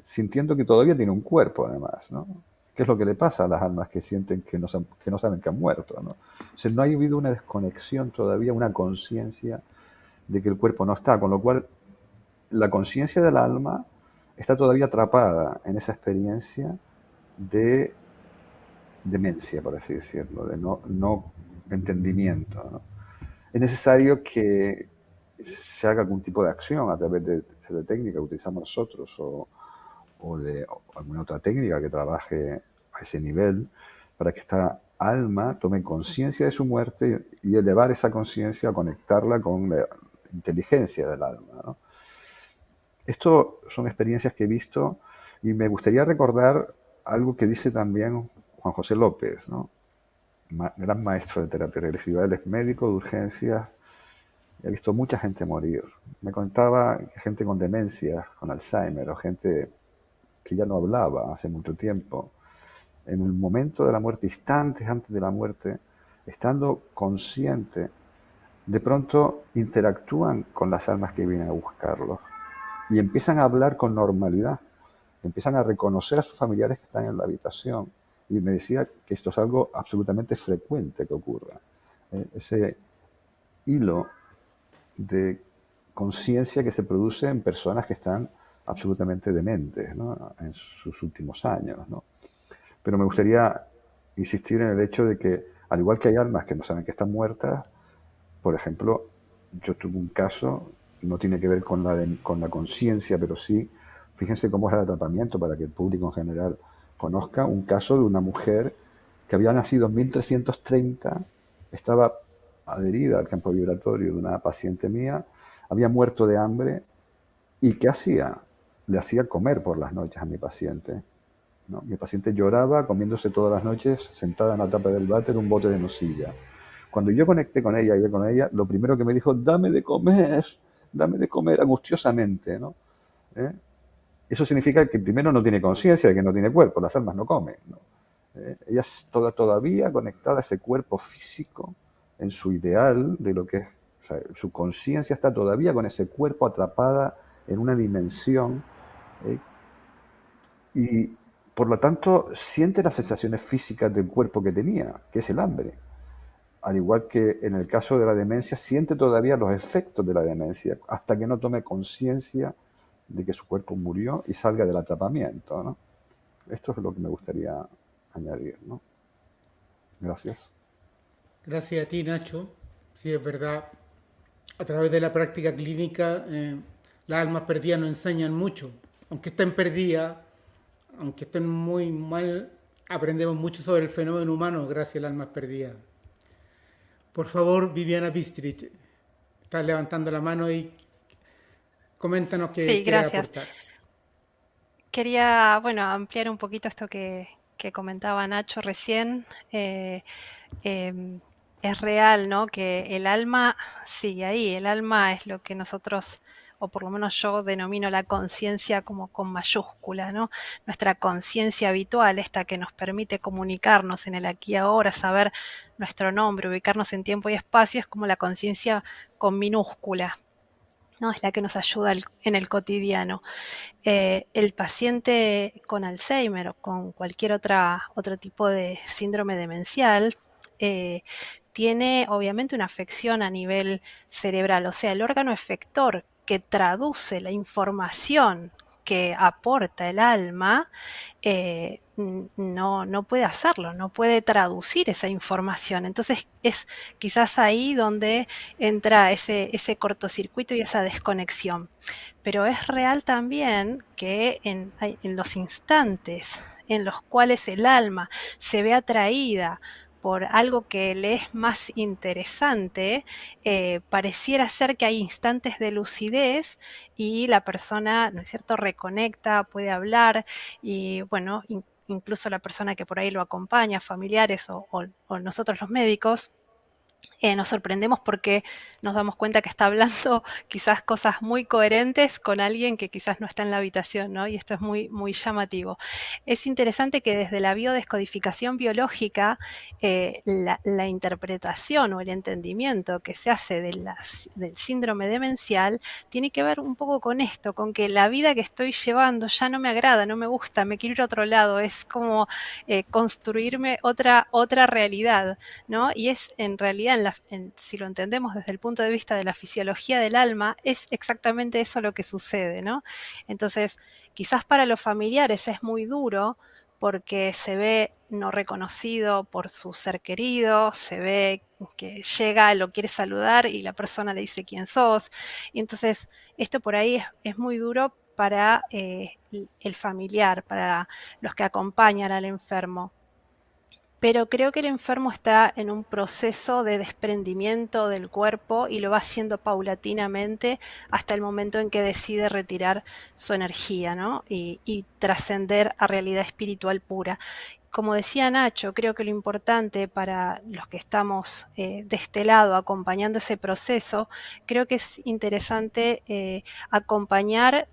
Sintiendo que todavía tiene un cuerpo, además, ¿no? ¿Qué es lo que le pasa a las almas que sienten que no saben que han muerto, ¿no? O sea, no ha habido una desconexión todavía, una conciencia de que el cuerpo no está, con lo cual la conciencia del alma está todavía atrapada en esa experiencia de demencia, por así decirlo, de no entendimiento, ¿no? Es necesario que se haga algún tipo de acción a través de técnica que utilizamos nosotros o de alguna otra técnica que trabaje a ese nivel para que esta alma tome conciencia de su muerte y elevar esa conciencia a conectarla con la inteligencia del alma, ¿no? Esto son experiencias que he visto y me gustaría recordar algo que dice también Juan José López, ¿no? Gran maestro de terapia regresiva. Él es médico de urgencias. He visto mucha gente morir. Me contaba que gente con demencia, con Alzheimer, o gente que ya no hablaba hace mucho tiempo, en el momento de la muerte, instantes antes de la muerte, estando consciente, de pronto interactúan con las almas que vienen a buscarlos y empiezan a hablar con normalidad, empiezan a reconocer a sus familiares que están en la habitación. Y me decía que esto es algo absolutamente frecuente que ocurra. Ese hilo de conciencia que se produce en personas que están absolutamente dementes, ¿no? En sus últimos años, ¿no? Pero me gustaría insistir en el hecho de que, al igual que hay almas que no saben que están muertas, por ejemplo, yo tuve un caso, no tiene que ver con la conciencia, pero sí, fíjense cómo es el atrapamiento para que el público en general conozca un caso de una mujer que había nacido en 1330, estaba adherida al campo vibratorio de una paciente mía, había muerto de hambre y ¿qué hacía? Le hacía comer por las noches a mi paciente, ¿no? Mi paciente lloraba comiéndose todas las noches sentada en la tapa del váter un bote de nocilla. Cuando yo conecté con ella y hablé con ella, lo primero que me dijo, dame de comer angustiosamente, ¿no? Eso significa que primero no tiene conciencia de que no tiene cuerpo, las almas no comen, ¿no? Ella es todavía conectada a ese cuerpo físico en su ideal de lo que es, o sea, su conciencia está todavía con ese cuerpo atrapada en una dimensión y por lo tanto siente las sensaciones físicas del cuerpo que tenía, que es el hambre. Al igual que en el caso de la demencia, siente todavía los efectos de la demencia hasta que no tome conciencia de que su cuerpo murió y salga del atrapamiento, ¿no? Esto es lo que me gustaría añadir, ¿no? Gracias. Gracias a ti, Nacho. Sí, es verdad. A través de la práctica clínica, las almas perdidas nos enseñan mucho. Aunque estén perdidas, aunque estén muy mal, aprendemos mucho sobre el fenómeno humano gracias a las almas perdidas. Por favor, Viviana Bistrich, estás levantando la mano y coméntanos qué Sí, quieres gracias. aportar. Quería, bueno, ampliar un poquito esto que comentaba Nacho recién. Es real, ¿no? Que el alma sigue ahí. El alma es lo que nosotros o por lo menos yo denomino la conciencia como con mayúscula, ¿no? Nuestra conciencia habitual, esta que nos permite comunicarnos en el aquí y ahora, saber nuestro nombre, ubicarnos en tiempo y espacio, es como la conciencia con minúscula, ¿no? Es la que nos ayuda en el cotidiano. El paciente con Alzheimer o con cualquier otro tipo de síndrome demencial tiene obviamente una afección a nivel cerebral, o sea, el órgano efector que traduce la información que aporta el alma, no puede hacerlo, no puede traducir esa información. Entonces es quizás ahí donde entra ese cortocircuito y esa desconexión. Pero es real también que en los instantes en los cuales el alma se ve atraída por algo que le es más interesante, pareciera ser que hay instantes de lucidez y la persona, ¿no es cierto?, reconecta, puede hablar y, bueno, incluso la persona que por ahí lo acompaña, familiares o nosotros los médicos, nos sorprendemos porque nos damos cuenta que está hablando quizás cosas muy coherentes con alguien que quizás no está en la habitación, ¿no? Y esto es muy, muy llamativo. Es interesante que desde la biodescodificación biológica, la interpretación o el entendimiento que se hace del síndrome demencial tiene que ver un poco con esto, con que la vida que estoy llevando ya no me agrada, no me gusta, me quiero ir a otro lado, es como construirme otra realidad, ¿no? Y es en realidad, si lo entendemos desde el punto de vista de la fisiología del alma, es exactamente eso lo que sucede, ¿no? Entonces, quizás para los familiares es muy duro porque se ve no reconocido por su ser querido, se ve que llega, lo quiere saludar y la persona le dice quién sos. Y entonces, esto por ahí es muy duro para el familiar, para los que acompañan al enfermo. Pero creo que el enfermo está en un proceso de desprendimiento del cuerpo y lo va haciendo paulatinamente hasta el momento en que decide retirar su energía, ¿no? Y trascender a realidad espiritual pura. Como decía Nacho, creo que lo importante para los que estamos de este lado acompañando ese proceso, creo que es interesante acompañar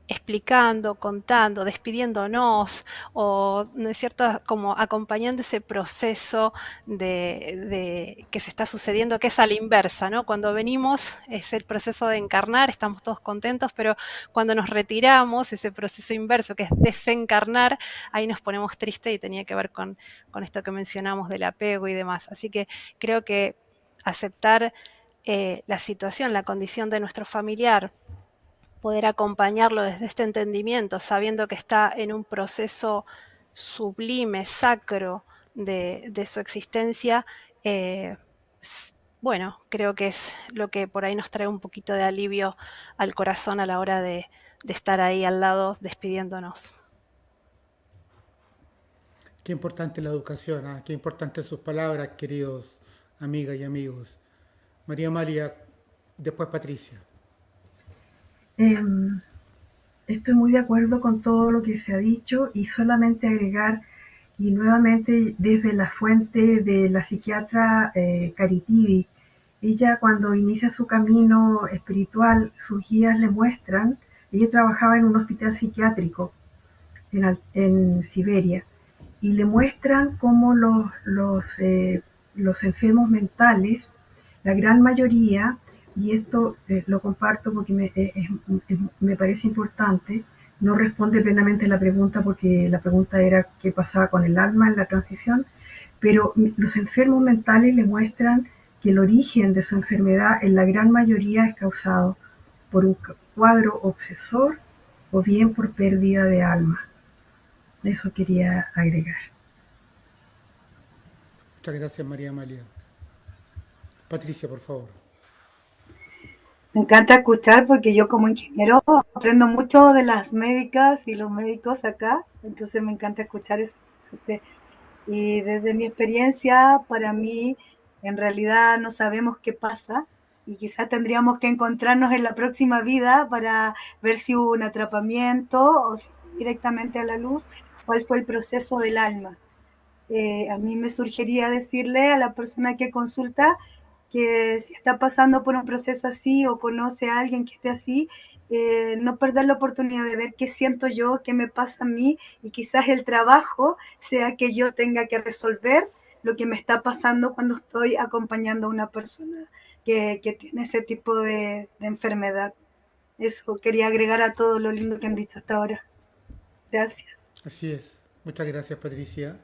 explicando, contando, despidiéndonos, o, ¿no es cierto?, como acompañando ese proceso de que se está sucediendo, que es a la inversa, ¿no? Cuando venimos es el proceso de encarnar, estamos todos contentos, pero cuando nos retiramos, ese proceso inverso, que es desencarnar, ahí nos ponemos tristes y tenía que ver con esto que mencionamos del apego y demás. Así que creo que aceptar la situación, la condición de nuestro familiar, poder acompañarlo desde este entendimiento, sabiendo que está en un proceso sublime, sacro de su existencia, bueno, creo que es lo que por ahí nos trae un poquito de alivio al corazón a la hora de estar ahí al lado despidiéndonos. Qué importante la educación, ¿eh? Qué importante sus palabras, queridos amigas y amigos. María Amalia, después Patricia. Estoy muy de acuerdo con todo lo que se ha dicho y solamente agregar, y nuevamente desde la fuente de la psiquiatra Caritidi, ella cuando inicia su camino espiritual, sus guías le muestran, ella trabajaba en un hospital psiquiátrico en Siberia, y le muestran cómo los enfermos mentales, la gran mayoría, y esto lo comparto porque me parece importante, no responde plenamente la pregunta porque la pregunta era qué pasaba con el alma en la transición, pero los enfermos mentales le muestran que el origen de su enfermedad en la gran mayoría es causado por un cuadro obsesor o bien por pérdida de alma. Eso quería agregar. Muchas gracias, María Amalia. Patricia, por favor. Me encanta escuchar porque yo como ingeniero aprendo mucho de las médicas y los médicos acá, entonces me encanta escuchar eso. Y desde mi experiencia, para mí, en realidad no sabemos qué pasa y quizás tendríamos que encontrarnos en la próxima vida para ver si hubo un atrapamiento o si directamente a la luz, cuál fue el proceso del alma. A mí me surgiría decirle a la persona que consulta que si está pasando por un proceso así o conoce a alguien que esté así, no perder la oportunidad de ver qué siento yo, qué me pasa a mí, y quizás el trabajo sea que yo tenga que resolver lo que me está pasando cuando estoy acompañando a una persona que tiene ese tipo de enfermedad. Eso quería agregar a todo lo lindo que han dicho hasta ahora. Gracias. Así es. Muchas gracias, Patricia.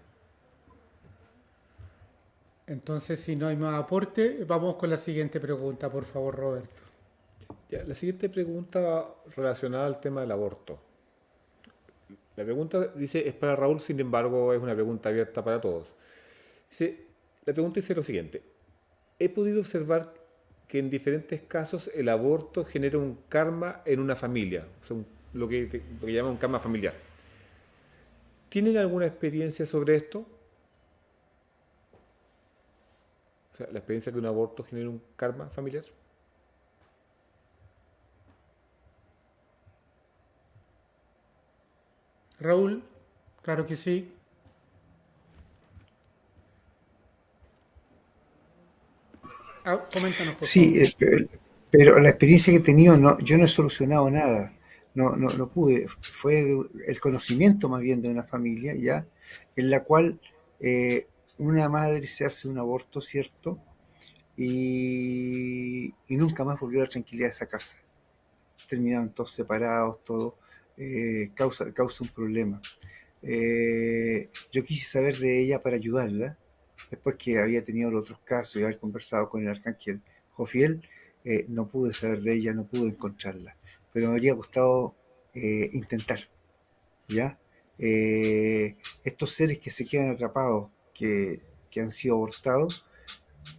Entonces, si no hay más aporte, vamos con la siguiente pregunta, por favor, Roberto. Ya, la siguiente pregunta va relacionada al tema del aborto. La pregunta dice, es para Raúl, sin embargo, es una pregunta abierta para todos. Dice, la pregunta dice lo siguiente. He podido observar que en diferentes casos el aborto genera un karma en una familia, o sea, lo que llaman un karma familiar. ¿Tienen alguna experiencia sobre esto? O sea, la experiencia de que un aborto genera un karma familiar. Raúl, claro que sí. Coméntanos, por favor. Sí, pero la experiencia que he tenido, no, yo no he solucionado nada, no pude, fue el conocimiento más bien de una familia, ¿ya? En la cual una madre se hace un aborto, ¿cierto? Y nunca más volvió a la tranquilidad de esa casa. Terminaron todos separados, todo, causa un problema. Yo quise saber de ella para ayudarla, después que había tenido los otros casos y haber conversado con el arcángel Jofiel, no pude saber de ella, no pude encontrarla, pero me habría gustado intentar, ¿ya? Estos seres que se quedan atrapados, que han sido abortados,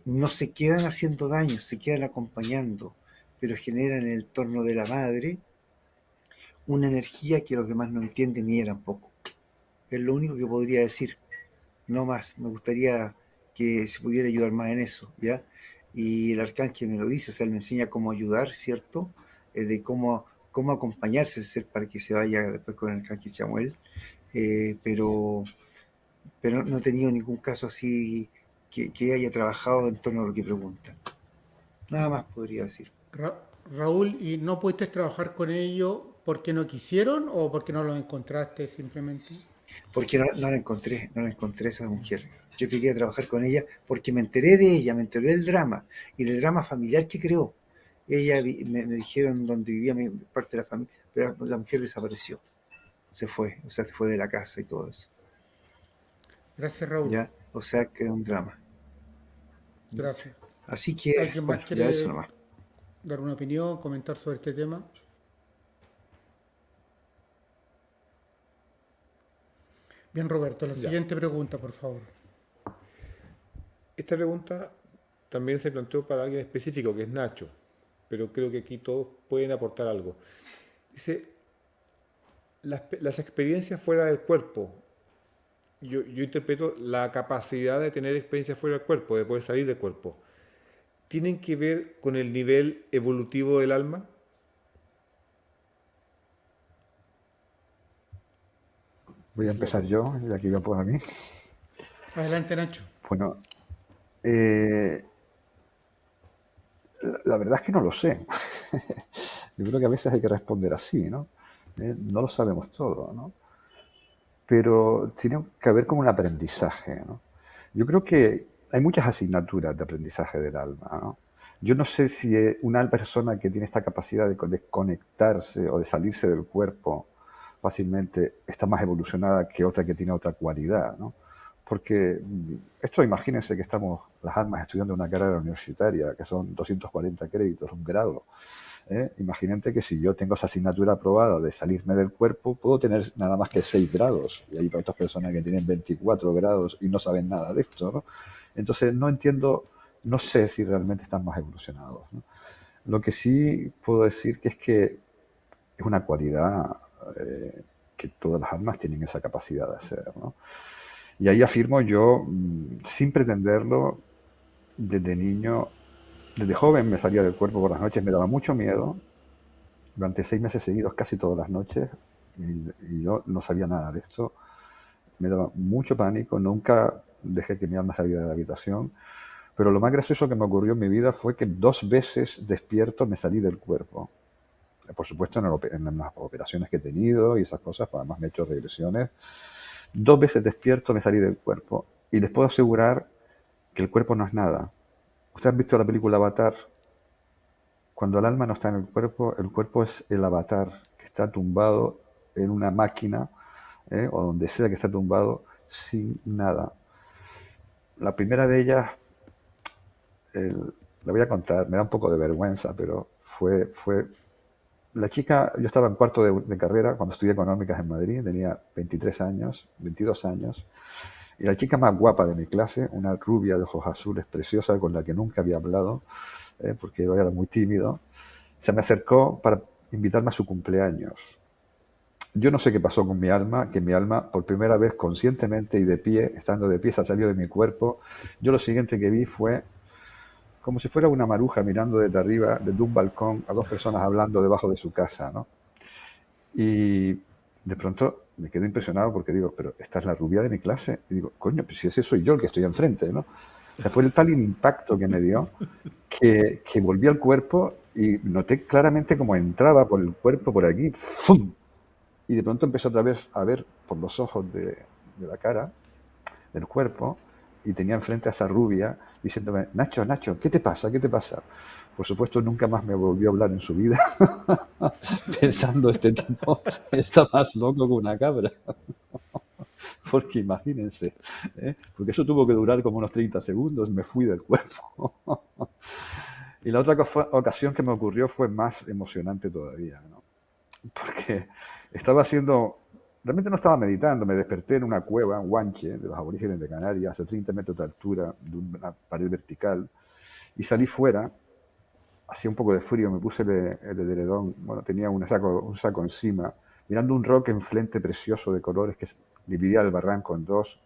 no se quedan haciendo daño, se quedan acompañando, pero generan en el torno de la madre una energía que los demás no entienden ni eran poco. Es lo único que podría decir, no más. Me gustaría que se pudiera ayudar más en eso, ¿ya? Y el arcángel me lo dice, o sea, él me enseña cómo ayudar, ¿cierto? De cómo acompañarse ese ser para que se vaya después con el arcángel Chamuel, pero no he tenido ningún caso así que haya trabajado en torno a lo que preguntan. Nada más podría decir. Raúl, ¿y no pudiste trabajar con ellos porque no quisieron o porque no los encontraste simplemente? Porque no la encontré a esa mujer. Yo quería trabajar con ella porque me enteré de ella, me enteré del drama y del drama familiar que creó. Ella, me dijeron dónde vivía parte de la familia, pero la mujer desapareció, se fue, o sea, se fue de la casa y todo eso. Gracias, Raúl. ¿Ya? O sea, que era un drama. Gracias. Así que, ¿Alguien más bueno, quiere ya eso nomás. dar una opinión, comentar sobre este tema? Bien, Roberto, la siguiente pregunta, por favor. Esta pregunta también se planteó para alguien específico, que es Nacho, pero creo que aquí todos pueden aportar algo. Dice, las experiencias fuera del cuerpo, yo interpreto la capacidad de tener experiencias fuera del cuerpo, de poder salir del cuerpo, ¿tienen que ver con el nivel evolutivo del alma? Voy a empezar yo, ya que iba por a mí. Adelante, Nacho. Bueno, la verdad es que no lo sé. Yo creo que a veces hay que responder así, ¿no? No lo sabemos todo, ¿no? Pero tiene que haber como un aprendizaje, ¿no? Yo creo que hay muchas asignaturas de aprendizaje del alma, ¿no? Yo no sé si una persona que tiene esta capacidad de desconectarse o de salirse del cuerpo fácilmente está más evolucionada que otra que tiene otra cualidad, ¿no? Porque esto, imagínense que estamos las almas estudiando una carrera universitaria, que son 240 créditos, un grado. Imagínate que si yo tengo esa asignatura aprobada de salirme del cuerpo, puedo tener nada más que 6 grados. Y hay otras personas que tienen 24 grados y no saben nada de esto, ¿no? Entonces no entiendo, no sé si realmente están más evolucionados, ¿no? Lo que sí puedo decir que es que es una cualidad que todas las almas tienen esa capacidad de hacer, ¿no? Y ahí afirmo yo, sin pretenderlo, desde niño, desde joven me salía del cuerpo por las noches, me daba mucho miedo, durante 6 meses seguidos, casi todas las noches, y yo no sabía nada de esto, me daba mucho pánico, nunca dejé que mi alma saliera de la habitación, Pero lo más gracioso que me ocurrió en mi vida fue que 2 veces despierto me salí del cuerpo. Por supuesto, en las operaciones que he tenido y esas cosas, pues además me he hecho regresiones. 2 veces despierto me salí del cuerpo. Y les puedo asegurar que el cuerpo no es nada. ¿Ustedes han visto la película Avatar? Cuando el alma no está en el cuerpo es el avatar que está tumbado en una máquina, o donde sea que está tumbado, sin nada. La primera de ellas, la voy a contar, me da un poco de vergüenza, pero fue la chica. Yo estaba en cuarto de carrera cuando estudié económicas en Madrid, tenía 23 años, 22 años, y la chica más guapa de mi clase, una rubia de ojos azules preciosa con la que nunca había hablado, porque yo era muy tímido, se me acercó para invitarme a su cumpleaños. Yo no sé qué pasó con mi alma, que mi alma, por primera vez conscientemente y de pie, estando de pie, se salió de mi cuerpo. Yo lo siguiente que vi fue como si fuera una maruja mirando desde arriba, desde un balcón, a 2 personas hablando debajo de su casa, ¿no? Y de pronto me quedo impresionado porque digo, pero esta es la rubia de mi clase. Y digo, coño, pues si ese soy yo el que estoy enfrente, ¿no? O sea, fue el tal impacto que me dio que volví al cuerpo y noté claramente cómo entraba por el cuerpo, por aquí, ¡fum! Y de pronto empecé otra vez a ver por los ojos de la cara, del cuerpo, y tenía enfrente a esa rubia diciéndome, Nacho, Nacho, ¿qué te pasa? ¿Qué te pasa? Por supuesto, nunca más me volvió a hablar en su vida, pensando este tipo está más loco que una cabra. Porque imagínense, porque eso tuvo que durar como unos 30 segundos, me fui del cuerpo. Y la otra ocasión que me ocurrió fue más emocionante todavía, ¿no? Porque estaba haciendo, realmente no estaba meditando, me desperté en una cueva, en Guanche, de los aborígenes de Canarias, a 30 metros de altura, de una pared vertical, y salí fuera, hacía un poco de frío, me puse el edredón, bueno, tenía un saco encima, mirando un roque enfrente precioso de colores que dividía el barranco en 2,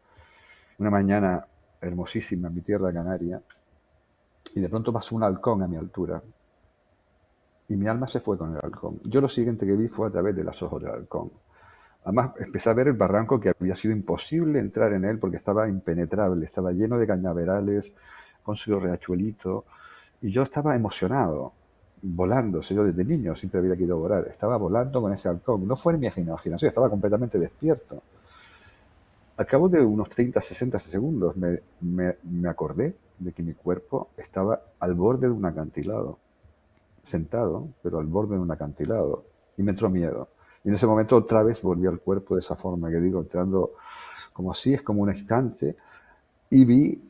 una mañana hermosísima en mi tierra canaria, y de pronto pasó un halcón a mi altura, y mi alma se fue con el halcón. Yo lo siguiente que vi fue a través de los ojos del halcón. Además, empecé a ver el barranco que había sido imposible entrar en él porque estaba impenetrable, estaba lleno de cañaverales, con su riachuelito, y yo estaba emocionado, volando. Yo desde niño siempre había querido volar, estaba volando con ese halcón. No fue en mi imaginación, estaba completamente despierto. Al cabo de unos 30, 60 segundos me acordé de que mi cuerpo estaba al borde de un acantilado, sentado, pero al borde de un acantilado, y me entró miedo. Y en ese momento otra vez volví al cuerpo de esa forma que digo, entrando como así, es como un instante, y vi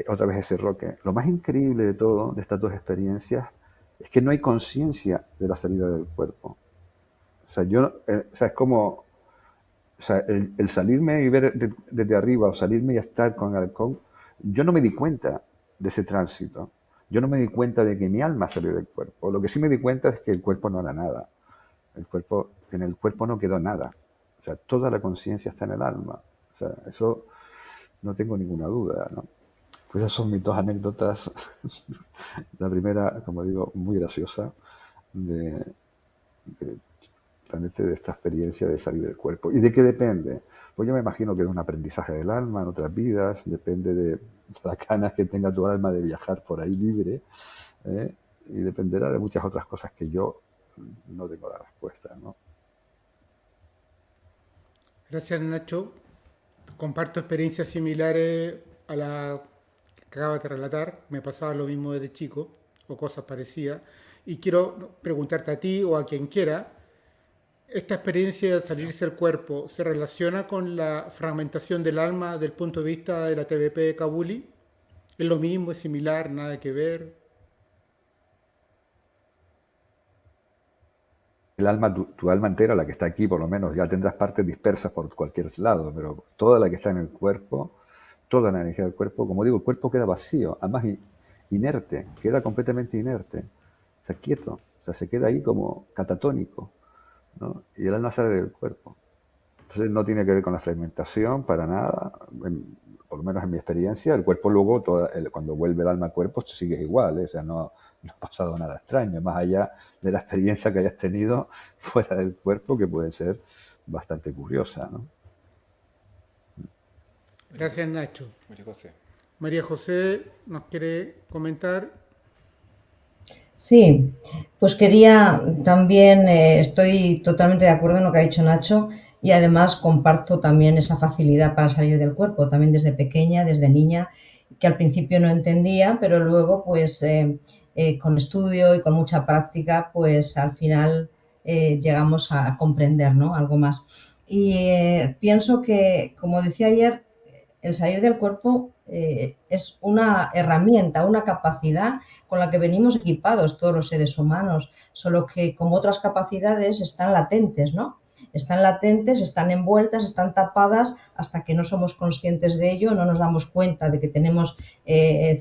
otra vez ese roque. Lo más increíble de todo, de estas 2 experiencias, es que no hay conciencia de la salida del cuerpo. O sea, es como, o sea, el salirme y ver desde arriba, o salirme y estar con el halcón, yo no me di cuenta de ese tránsito. Yo no me di cuenta de que mi alma salió del cuerpo. Lo que sí me di cuenta es que el cuerpo no era nada. En el cuerpo no quedó nada. O sea, toda la conciencia está en el alma. O sea, eso no tengo ninguna duda, ¿no? Pues esas son mis 2 anécdotas. La primera, como digo, muy graciosa, realmente de esta experiencia de salir del cuerpo. ¿Y de qué depende? Pues yo me imagino que es un aprendizaje del alma en otras vidas, depende de las ganas que tenga tu alma de viajar por ahí libre, y dependerá de muchas otras cosas que yo no tengo la respuesta, ¿no? Gracias, Nacho. Comparto experiencias similares a la que acabas de relatar. Me pasaba lo mismo desde chico, o cosas parecidas. Y quiero preguntarte a ti o a quien quiera, ¿esta experiencia de salirse del cuerpo se relaciona con la fragmentación del alma desde el punto de vista de la TVP de Kabuli? ¿Es lo mismo, es similar, nada que ver? El alma, tu alma entera, la que está aquí por lo menos, ya tendrás partes dispersas por cualquier lado, pero toda la que está en el cuerpo, toda la energía del cuerpo, como digo, el cuerpo queda vacío, además inerte, queda completamente inerte, o sea, quieto, o sea, se queda ahí como catatónico, ¿no? Y el alma sale del cuerpo. Entonces no tiene que ver con la fragmentación para nada, por lo menos en mi experiencia. El cuerpo luego, cuando vuelve el alma al cuerpo, sigue igual, ¿eh? O sea, no ha pasado nada extraño, más allá de la experiencia que hayas tenido fuera del cuerpo, que puede ser bastante curiosa, ¿no? Gracias, Nacho. María José. María José nos quiere comentar. Sí, pues quería también, estoy totalmente de acuerdo en lo que ha dicho Nacho y además comparto también esa facilidad para salir del cuerpo, también desde pequeña, desde niña, que al principio no entendía, pero luego pues con estudio y con mucha práctica pues al final llegamos a comprender, ¿no? Algo más. Y pienso que, como decía ayer, el salir del cuerpo es una herramienta, una capacidad con la que venimos equipados todos los seres humanos, solo que como otras capacidades están latentes, ¿no? Están latentes, están envueltas, están tapadas hasta que no somos conscientes de ello, no nos damos cuenta de que tenemos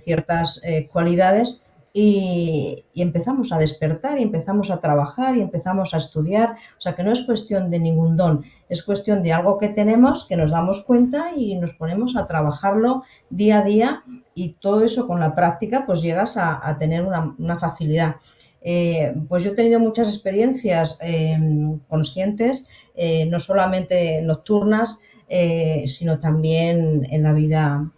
ciertas cualidades y empezamos a despertar y empezamos a trabajar y empezamos a estudiar. O sea que no es cuestión de ningún don, es cuestión de algo que tenemos, que nos damos cuenta y nos ponemos a trabajarlo día a día y todo eso con la práctica pues llegas a tener una facilidad. Pues yo he tenido muchas experiencias conscientes, no solamente nocturnas, sino también en la vida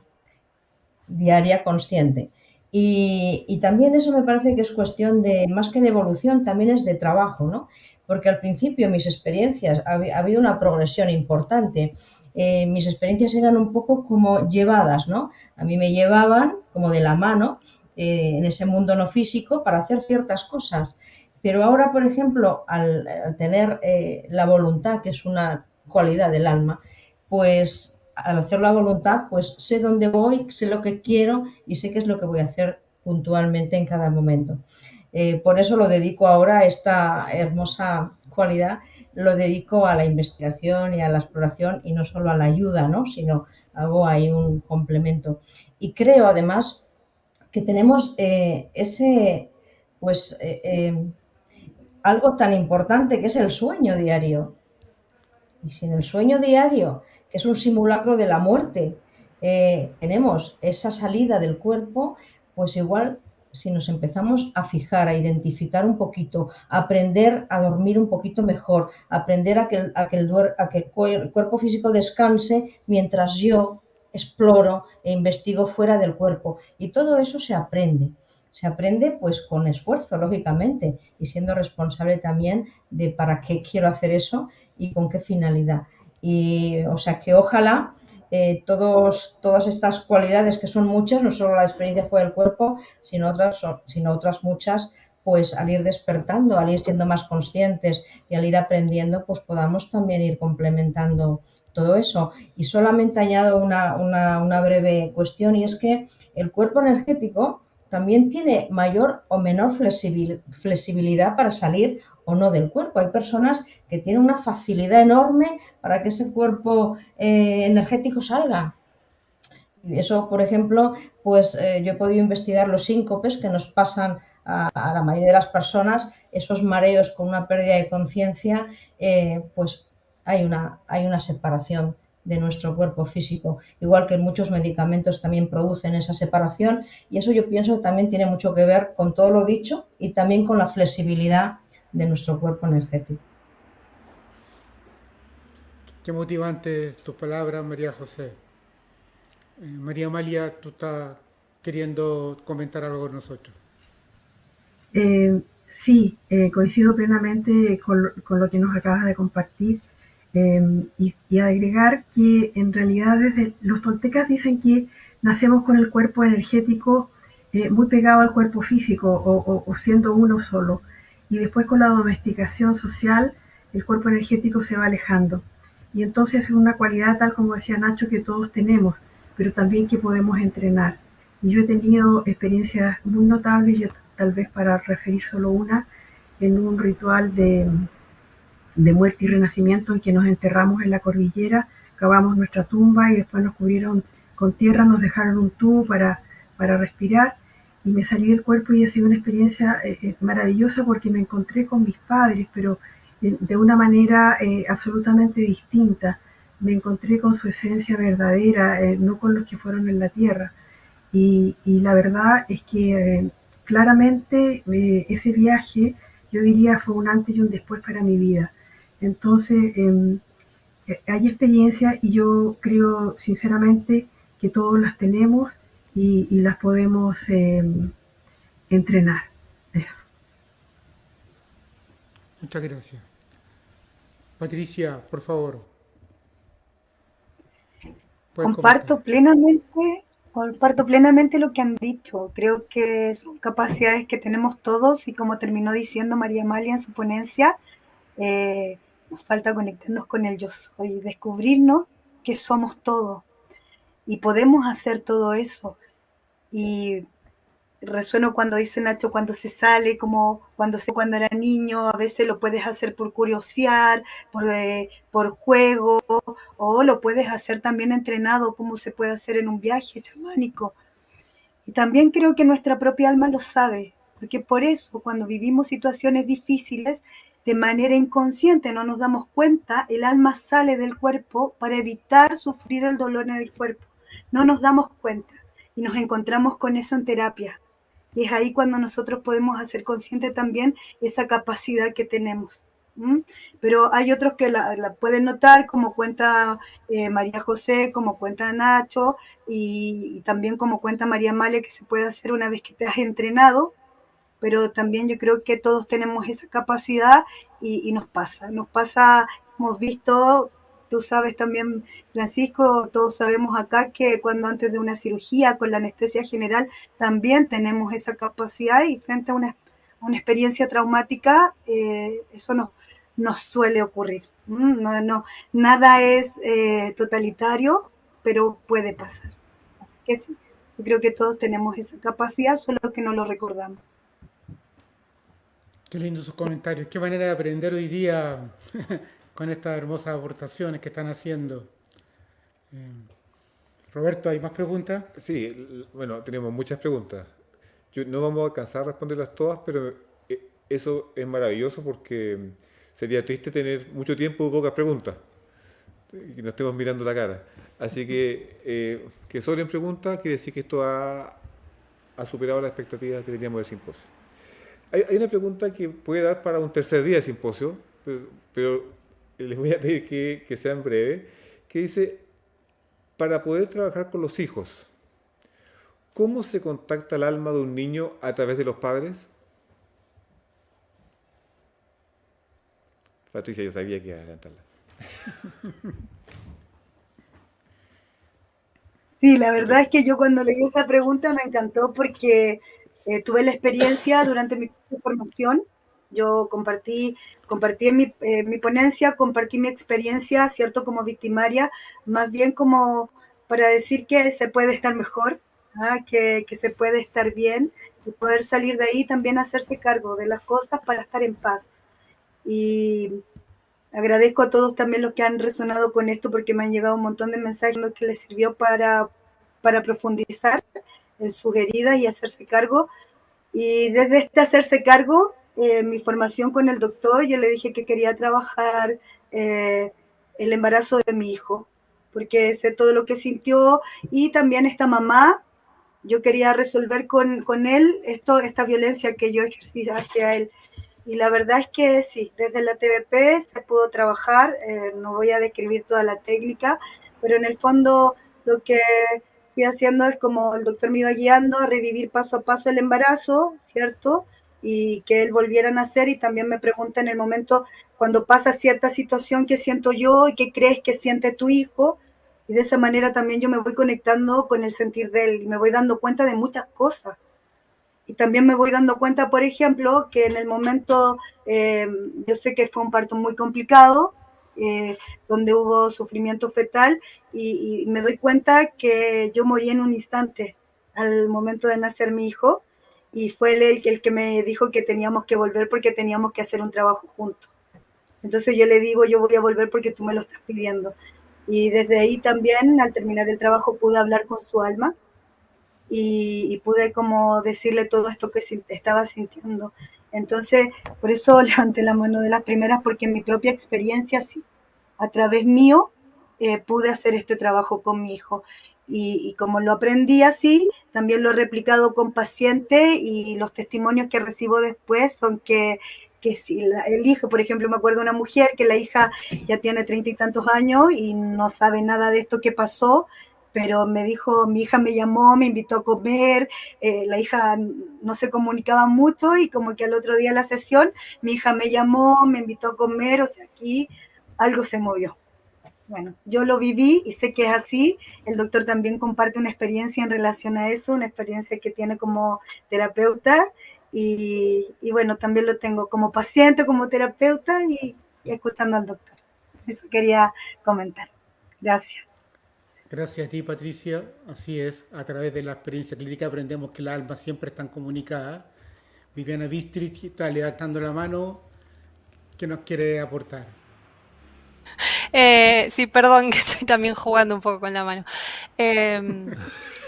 diaria consciente. Y también eso me parece que es cuestión de, más que de evolución, también es de trabajo, ¿no? Porque al principio mis experiencias, ha habido una progresión importante. Mis experiencias eran un poco como llevadas, ¿no? A mí me llevaban como de la mano en ese mundo no físico para hacer ciertas cosas. Pero ahora, por ejemplo, al tener la voluntad, que es una cualidad del alma, pues al hacer la voluntad, pues sé dónde voy, sé lo que quiero y sé qué es lo que voy a hacer puntualmente en cada momento. Por eso lo dedico ahora a esta hermosa cualidad, lo dedico a la investigación y a la exploración y no solo a la ayuda, ¿no? Sino hago ahí un complemento. Y creo además que tenemos pues, algo tan importante que es el sueño diario. Y si en el sueño diario, que es un simulacro de la muerte, tenemos esa salida del cuerpo, pues igual si nos empezamos a fijar, a identificar un poquito, a aprender a dormir un poquito mejor, a aprender a que el cuerpo físico descanse mientras yo exploro e investigo fuera del cuerpo. Y todo eso se aprende. Se aprende pues con esfuerzo, lógicamente, y siendo responsable también de para qué quiero hacer eso y con qué finalidad. Y o sea que ojalá todas estas cualidades que son muchas, no solo la experiencia fuera del cuerpo, sino otras muchas, pues al ir despertando, al ir siendo más conscientes y al ir aprendiendo, pues podamos también ir complementando todo eso. Y solamente añado una breve cuestión y es que el cuerpo energético también tiene mayor o menor flexibilidad para salir o no del cuerpo. Hay personas que tienen una facilidad enorme para que ese cuerpo energético salga. Y eso, por ejemplo, pues yo he podido investigar los síncopes que nos pasan a la mayoría de las personas, esos mareos con una pérdida de conciencia, pues hay una separación de nuestro cuerpo físico, igual que muchos medicamentos también producen esa separación y eso yo pienso que también tiene mucho que ver con todo lo dicho y también con la flexibilidad de nuestro cuerpo energético. Qué motivante tus palabras, María José. María Amalia, tú estás queriendo comentar algo con nosotros. Sí, coincido plenamente con lo que nos acabas de compartir y agregar que en realidad desde los toltecas dicen que nacemos con el cuerpo energético muy pegado al cuerpo físico o siendo uno solo y después con la domesticación social el cuerpo energético se va alejando y entonces es una cualidad tal como decía Nacho que todos tenemos pero también que podemos entrenar y yo he tenido experiencias muy notables y tal vez para referir solo una en un ritual de muerte y renacimiento en que nos enterramos en la cordillera, cavamos nuestra tumba y después nos cubrieron con tierra, nos dejaron un tubo para respirar y me salí del cuerpo y ha sido una experiencia maravillosa porque me encontré con mis padres, pero de una manera absolutamente distinta. Me encontré con su esencia verdadera, no con los que fueron en la tierra. Y la verdad es que claramente ese viaje, yo diría, fue un antes y un después para mi vida. Entonces, hay experiencias y yo creo sinceramente que todos las tenemos y las podemos entrenar. Eso. Muchas gracias. Patricia, por favor, puedes comentar. Comparto plenamente lo que han dicho. Creo que son capacidades que tenemos todos y como terminó diciendo María Amalia en su ponencia, nos falta conectarnos con el yo soy, descubrirnos que somos todo y podemos hacer todo eso. Y resueno cuando dice Nacho, cuando se sale, como cuando era niño, a veces lo puedes hacer por curiosear, por juego, o lo puedes hacer también entrenado, como se puede hacer en un viaje chamánico. Y también creo que nuestra propia alma lo sabe, porque por eso cuando vivimos situaciones difíciles, de manera inconsciente no nos damos cuenta, el alma sale del cuerpo para evitar sufrir el dolor en el cuerpo. No nos damos cuenta y nos encontramos con eso en terapia. Y es ahí cuando nosotros podemos hacer consciente también esa capacidad que tenemos. ¿Mm? Pero hay otros que la pueden notar, como cuenta María José, como cuenta Nacho, y también como cuenta María Amalia, que se puede hacer una vez que te has entrenado, pero también yo creo que todos tenemos esa capacidad y nos pasa, hemos visto, tú sabes también, Francisco, todos sabemos acá que cuando antes de una cirugía con la anestesia general también tenemos esa capacidad y frente a una experiencia traumática, eso nos suele ocurrir. Nada es totalitario, pero puede pasar. Así que sí, yo creo que todos tenemos esa capacidad, solo que no lo recordamos. Qué lindos sus comentarios. Qué manera de aprender hoy día con estas hermosas aportaciones que están haciendo. Roberto, ¿hay más preguntas? Sí, bueno, tenemos muchas preguntas. No vamos a alcanzar a responderlas todas, pero eso es maravilloso porque sería triste tener mucho tiempo y pocas preguntas y que nos estemos mirando la cara. Así que sobren preguntas quiere decir que esto ha superado las expectativas que teníamos del simposio. Hay una pregunta que puede dar para un tercer día de simposio, pero les voy a pedir que sean breves, que dice, para poder trabajar con los hijos, ¿cómo se contacta el alma de un niño a través de los padres? Patricia, yo sabía que iba a adelantarla. Sí, la verdad es que yo cuando leí esa pregunta me encantó porque tuve la experiencia durante mi formación. Yo compartí en mi ponencia, compartí mi experiencia, ¿cierto? Como victimaria, más bien como para decir que se puede estar mejor, que se puede estar bien y poder salir de ahí también hacerse cargo de las cosas para estar en paz. Y agradezco a todos también los que han resonado con esto porque me han llegado un montón de mensajes que les sirvió para profundizar en sus heridas y hacerse cargo. Y desde este hacerse cargo, mi formación con el doctor, yo le dije que quería trabajar el embarazo de mi hijo, porque sé todo lo que sintió y también esta mamá, yo quería resolver con él esta violencia que yo ejercí hacia él. Y la verdad es que sí, desde la TBP se pudo trabajar, no voy a describir toda la técnica, pero en el fondo lo que fui haciendo es como el doctor me iba guiando a revivir paso a paso el embarazo, ¿cierto? Y que él volviera a nacer y también me pregunta en el momento cuando pasa cierta situación, ¿qué siento yo y qué crees que siente tu hijo? Y de esa manera también yo me voy conectando con el sentir de él y me voy dando cuenta de muchas cosas. Y también me voy dando cuenta, por ejemplo, que en el momento, yo sé que fue un parto muy complicado, donde hubo sufrimiento fetal, y me doy cuenta que yo morí en un instante al momento de nacer mi hijo, y fue él el que me dijo que teníamos que volver porque teníamos que hacer un trabajo juntos. Entonces yo le digo, yo voy a volver porque tú me lo estás pidiendo. Y desde ahí también, al terminar el trabajo, pude hablar con su alma, y pude como decirle todo esto que estaba sintiendo. Entonces, por eso levanté la mano de las primeras, porque en mi propia experiencia, sí, a través mío, pude hacer este trabajo con mi hijo. Y como lo aprendí así, también lo he replicado con pacientes y los testimonios que recibo después son que si el hijo, por ejemplo, me acuerdo de una mujer que la hija ya tiene 30 y tantos años y no sabe nada de esto que pasó, pero me dijo, mi hija me llamó, me invitó a comer, la hija no se comunicaba mucho y como que al otro día de la sesión, mi hija me llamó, me invitó a comer, o sea, aquí algo se movió. Bueno, yo lo viví y sé que es así. El doctor también comparte una experiencia en relación a eso, una experiencia que tiene como terapeuta y bueno, también lo tengo como paciente, como terapeuta y escuchando al doctor. Eso quería comentar. Gracias. Gracias a ti, Patricia. Así es, a través de la experiencia clínica aprendemos que las almas siempre están comunicadas. Viviana Bistrich está levantando la mano. ¿Qué nos quiere aportar? Sí, perdón, que estoy también jugando un poco con la mano.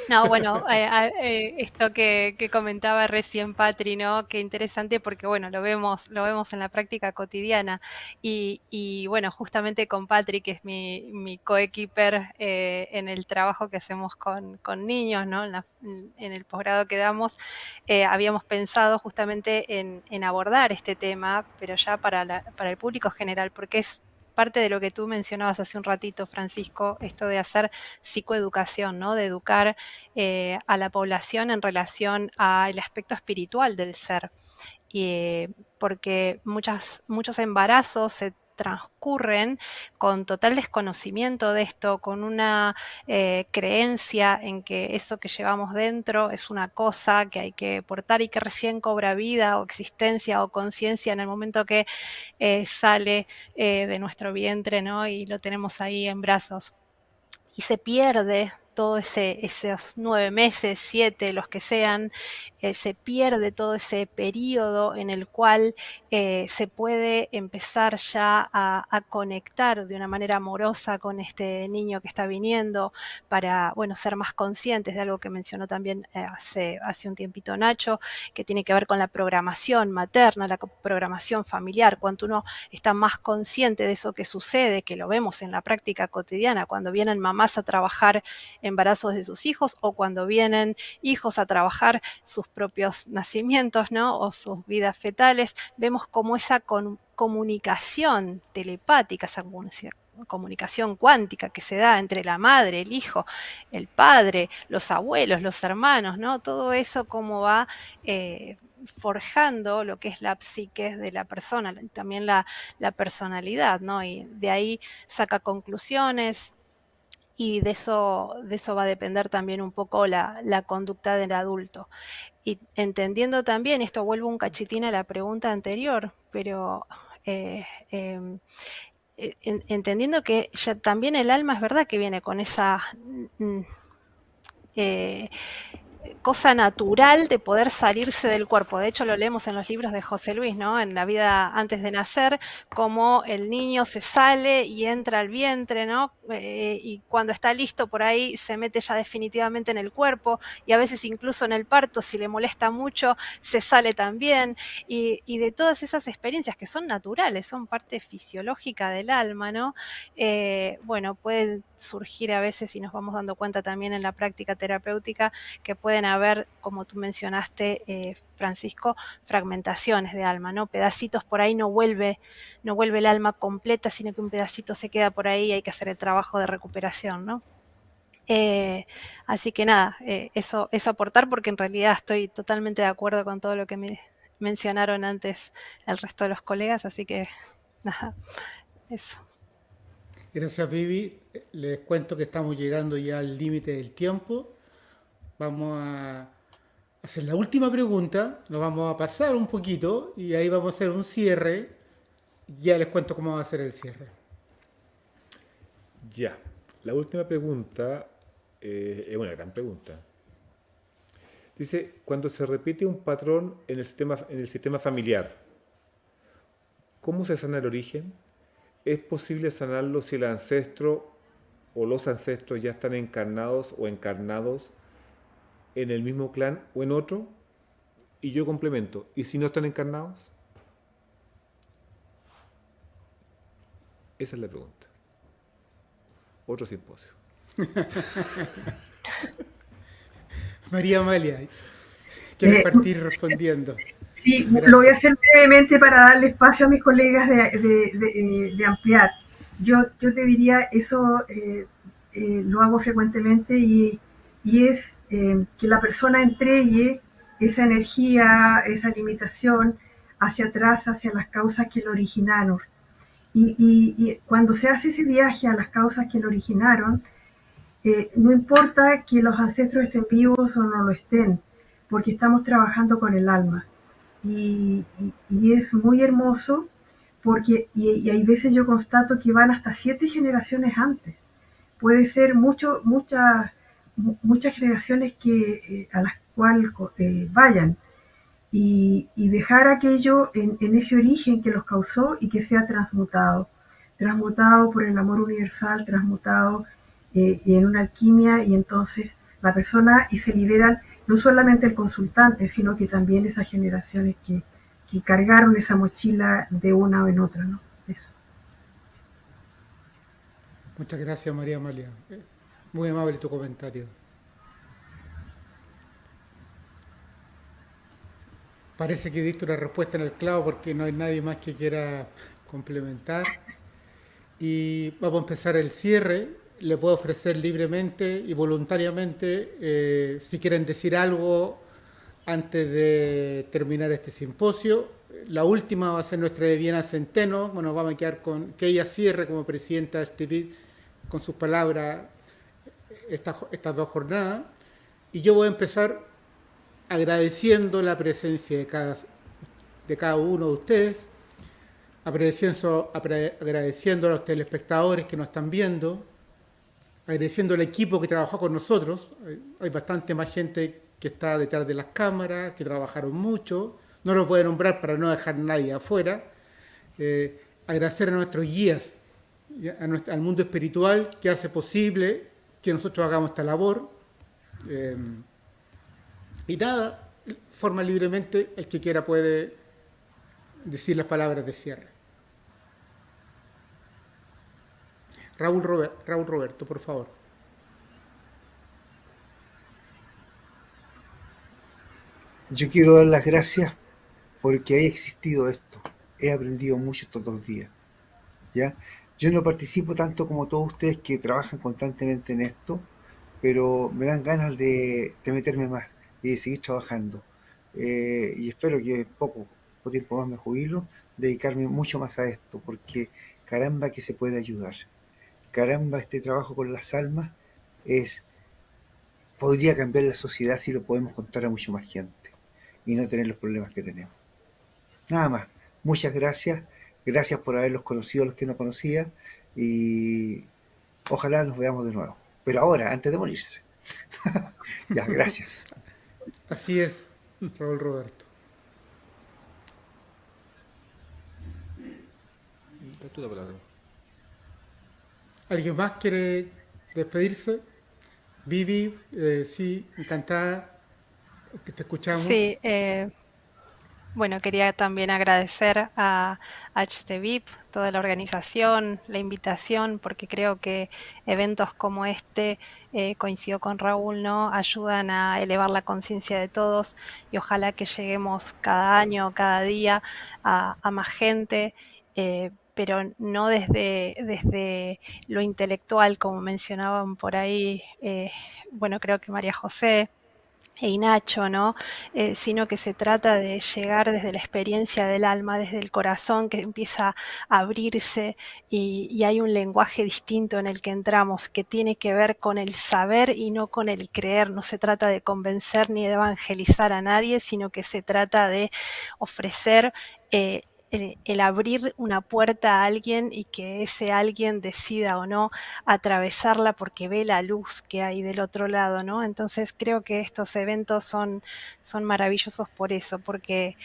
No, bueno, esto que comentaba recién Patri, ¿no? Qué interesante porque, bueno, lo vemos en la práctica cotidiana. Y bueno, justamente con Patri, que es mi coequiper en el trabajo que hacemos con niños, ¿no? En el posgrado que damos, habíamos pensado justamente en abordar este tema, pero ya para el público general, porque es parte de lo que tú mencionabas hace un ratito, Francisco, esto de hacer psicoeducación, ¿no? De educar a la población en relación al aspecto espiritual del ser. Porque muchos embarazos se transcurren con total desconocimiento de esto, con una creencia en que eso que llevamos dentro es una cosa que hay que portar y que recién cobra vida o existencia o conciencia en el momento que sale de nuestro vientre, ¿no? Y lo tenemos ahí en brazos. Y se pierde todo esos 9 meses, 7, los que sean, se pierde todo ese periodo en el cual se puede empezar ya a conectar de una manera amorosa con este niño que está viniendo para, bueno, ser más conscientes de algo que mencionó también hace un tiempito Nacho, que tiene que ver con la programación materna, la programación familiar, cuando uno está más consciente de eso que sucede, que lo vemos en la práctica cotidiana, cuando vienen mamás a trabajar embarazos de sus hijos o cuando vienen hijos a trabajar sus propios nacimientos, ¿no? O sus vidas fetales, vemos cómo esa comunicación telepática, esa comunicación cuántica que se da entre la madre, el hijo, el padre, los abuelos, los hermanos, ¿no? Todo eso cómo va forjando lo que es la psique de la persona, también la personalidad, ¿no? Y de ahí saca conclusiones. Y de eso va a depender también un poco la conducta del adulto. Y entendiendo también, esto vuelvo un cachitín a la pregunta anterior, pero entendiendo que ya también el alma es verdad que viene con esa cosa natural de poder salirse del cuerpo. De hecho, lo leemos en los libros de José Luis, ¿no? En La vida antes de nacer, cómo el niño se sale y entra al vientre, ¿no? Y cuando está listo por ahí se mete ya definitivamente en el cuerpo y a veces incluso en el parto, si le molesta mucho, se sale también. Y de todas esas experiencias que son naturales, son parte fisiológica del alma, ¿no? Bueno, pueden surgir a veces, y nos vamos dando cuenta también en la práctica terapéutica, que pueden haber, como tú mencionaste, Francisco, fragmentaciones de alma, ¿no? Pedacitos por ahí no vuelve el alma completa, sino que un pedacito se queda por ahí y hay que hacer el trabajo de recuperación, ¿no? Así que nada, eso aportar, porque en realidad estoy totalmente de acuerdo con todo lo que me mencionaron antes el resto de los colegas, así que nada, eso. Gracias, Vivi. Les cuento que estamos llegando ya al límite del tiempo. Vamos a hacer la última pregunta, nos vamos a pasar un poquito y ahí vamos a hacer un cierre. Ya les cuento cómo va a ser el cierre. Ya, la última pregunta es una gran pregunta. Dice, cuando se repite un patrón en el sistema familiar, ¿cómo se sana el origen? ¿Es posible sanarlo si el ancestro o los ancestros ya están encarnados o encarnados en el mismo clan o en otro? Y yo complemento, ¿y si no están encarnados? Esa es la pregunta. Otro simposio. María Amalia, ¿quieres partir respondiendo? Sí, Gracias. lo voy a hacer brevemente para darle espacio a mis colegas de ampliar. Yo te diría eso, lo hago frecuentemente y es que la persona entregue esa energía, esa limitación hacia atrás, hacia las causas que lo originaron. Y cuando se hace ese viaje a las causas que lo originaron, no importa que los ancestros estén vivos o no lo estén, porque estamos trabajando con el alma. Y es muy hermoso porque y hay veces yo constato que van hasta 7 generaciones antes. Puede ser muchas generaciones que a las cuales vayan y dejar aquello en ese origen que los causó y que sea transmutado por el amor universal, transmutado en una alquimia y entonces la persona y se liberan no solamente el consultante, sino que también esas generaciones que cargaron esa mochila de una o en otra, ¿no? Eso. Muchas gracias, María Amalia. Muy amable tu comentario. Parece que diste una respuesta en el clavo porque no hay nadie más que quiera complementar. Y vamos a empezar el cierre. Les voy a ofrecer libremente y voluntariamente, si quieren decir algo antes de terminar este simposio. La última va a ser nuestra Viviana Centeno. Bueno, vamos a quedar con que ella cierre como presidenta de este BID con sus palabras estas 2 jornadas. Y yo voy a empezar agradeciendo la presencia de cada uno de ustedes, agradeciendo a los telespectadores que nos están viendo, agradeciendo al equipo que trabajó con nosotros. Hay bastante más gente que está detrás de las cámaras, que trabajaron mucho. No los voy a nombrar para no dejar a nadie afuera. Agradecer a nuestros guías, al mundo espiritual que hace posible que nosotros hagamos esta labor. Y nada, forma libremente, el que quiera puede decir las palabras de cierre. Raúl Roberto, por favor. Yo quiero dar las gracias porque haya existido esto. He aprendido mucho estos 2 días. ¿Ya? Yo no participo tanto como todos ustedes que trabajan constantemente en esto, pero me dan ganas de meterme más y de seguir trabajando. Y espero que poco tiempo más me jubilo, dedicarme mucho más a esto, porque caramba que se puede ayudar. Caramba, este trabajo con las almas podría cambiar la sociedad si lo podemos contar a mucho más gente y no tener los problemas que tenemos. Nada más. Muchas gracias. Gracias por haberlos conocido a los que no conocía y ojalá nos veamos de nuevo. Pero ahora, antes de morirse. Ya, gracias. Así es, Raúl Roberto. ¿Alguien más quiere despedirse? Vivi, sí, encantada que te escuchamos. Sí, bueno, quería también agradecer a HTVIP, toda la organización, la invitación, porque creo que eventos como este, coincido con Raúl, ¿no? Ayudan a elevar la conciencia de todos y ojalá que lleguemos cada año, cada día a más gente, pero no desde lo intelectual, como mencionaban por ahí, bueno, creo que María José y Nacho, ¿no? Sino que se trata de llegar desde la experiencia del alma, desde el corazón que empieza a abrirse y hay un lenguaje distinto en el que entramos que tiene que ver con el saber y no con el creer. No se trata de convencer ni de evangelizar a nadie, sino que se trata de ofrecer el abrir una puerta a alguien y que ese alguien decida o no atravesarla porque ve la luz que hay del otro lado, ¿no? Entonces creo que estos eventos son maravillosos por eso, porque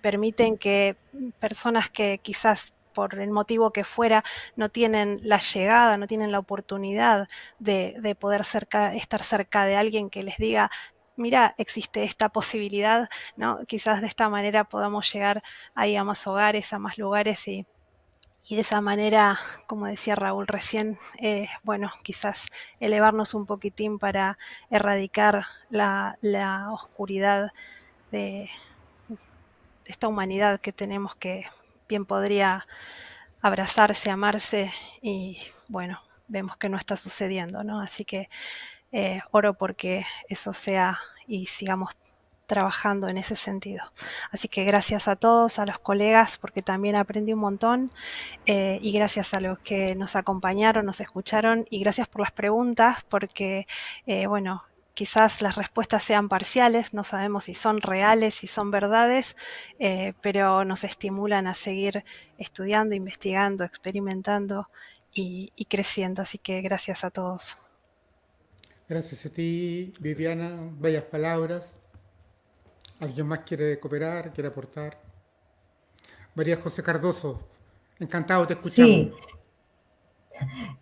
permiten que personas que quizás por el motivo que fuera, no tienen la llegada, no tienen la oportunidad de poder estar cerca de alguien que les diga, mira, existe esta posibilidad, ¿no? Quizás de esta manera podamos llegar ahí a más hogares, a más lugares y de esa manera, como decía Raúl recién, bueno, quizás elevarnos un poquitín para erradicar la oscuridad de esta humanidad que tenemos que bien podría abrazarse, amarse y, bueno, vemos que no está sucediendo, ¿no? Así que oro porque eso sea y sigamos trabajando en ese sentido. Así que gracias a todos, a los colegas, porque también aprendí un montón, y gracias a los que nos acompañaron, nos escucharon, y gracias por las preguntas, porque, bueno, quizás las respuestas sean parciales, no sabemos si son reales, si son verdades, pero nos estimulan a seguir estudiando, investigando, experimentando y creciendo. Así que gracias a todos. Gracias a ti, Viviana. Bellas palabras. ¿Alguien más quiere cooperar, quiere aportar? María José Cardoso, encantado, te escuchamos. Sí,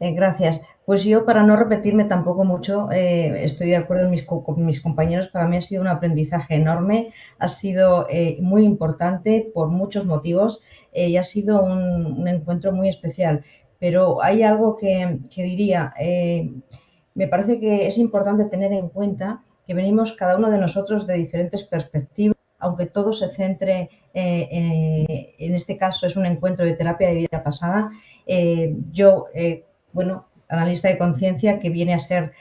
gracias. Pues yo, para no repetirme tampoco mucho, estoy de acuerdo con mis compañeros. Para mí ha sido un aprendizaje enorme, ha sido muy importante por muchos motivos, y ha sido un encuentro muy especial. Pero hay algo que diría, me parece que es importante tener en cuenta que venimos cada uno de nosotros de diferentes perspectivas, aunque todo se centre, en este caso es un encuentro de terapia de vida pasada. Yo, bueno, analista de conciencia, que viene a ser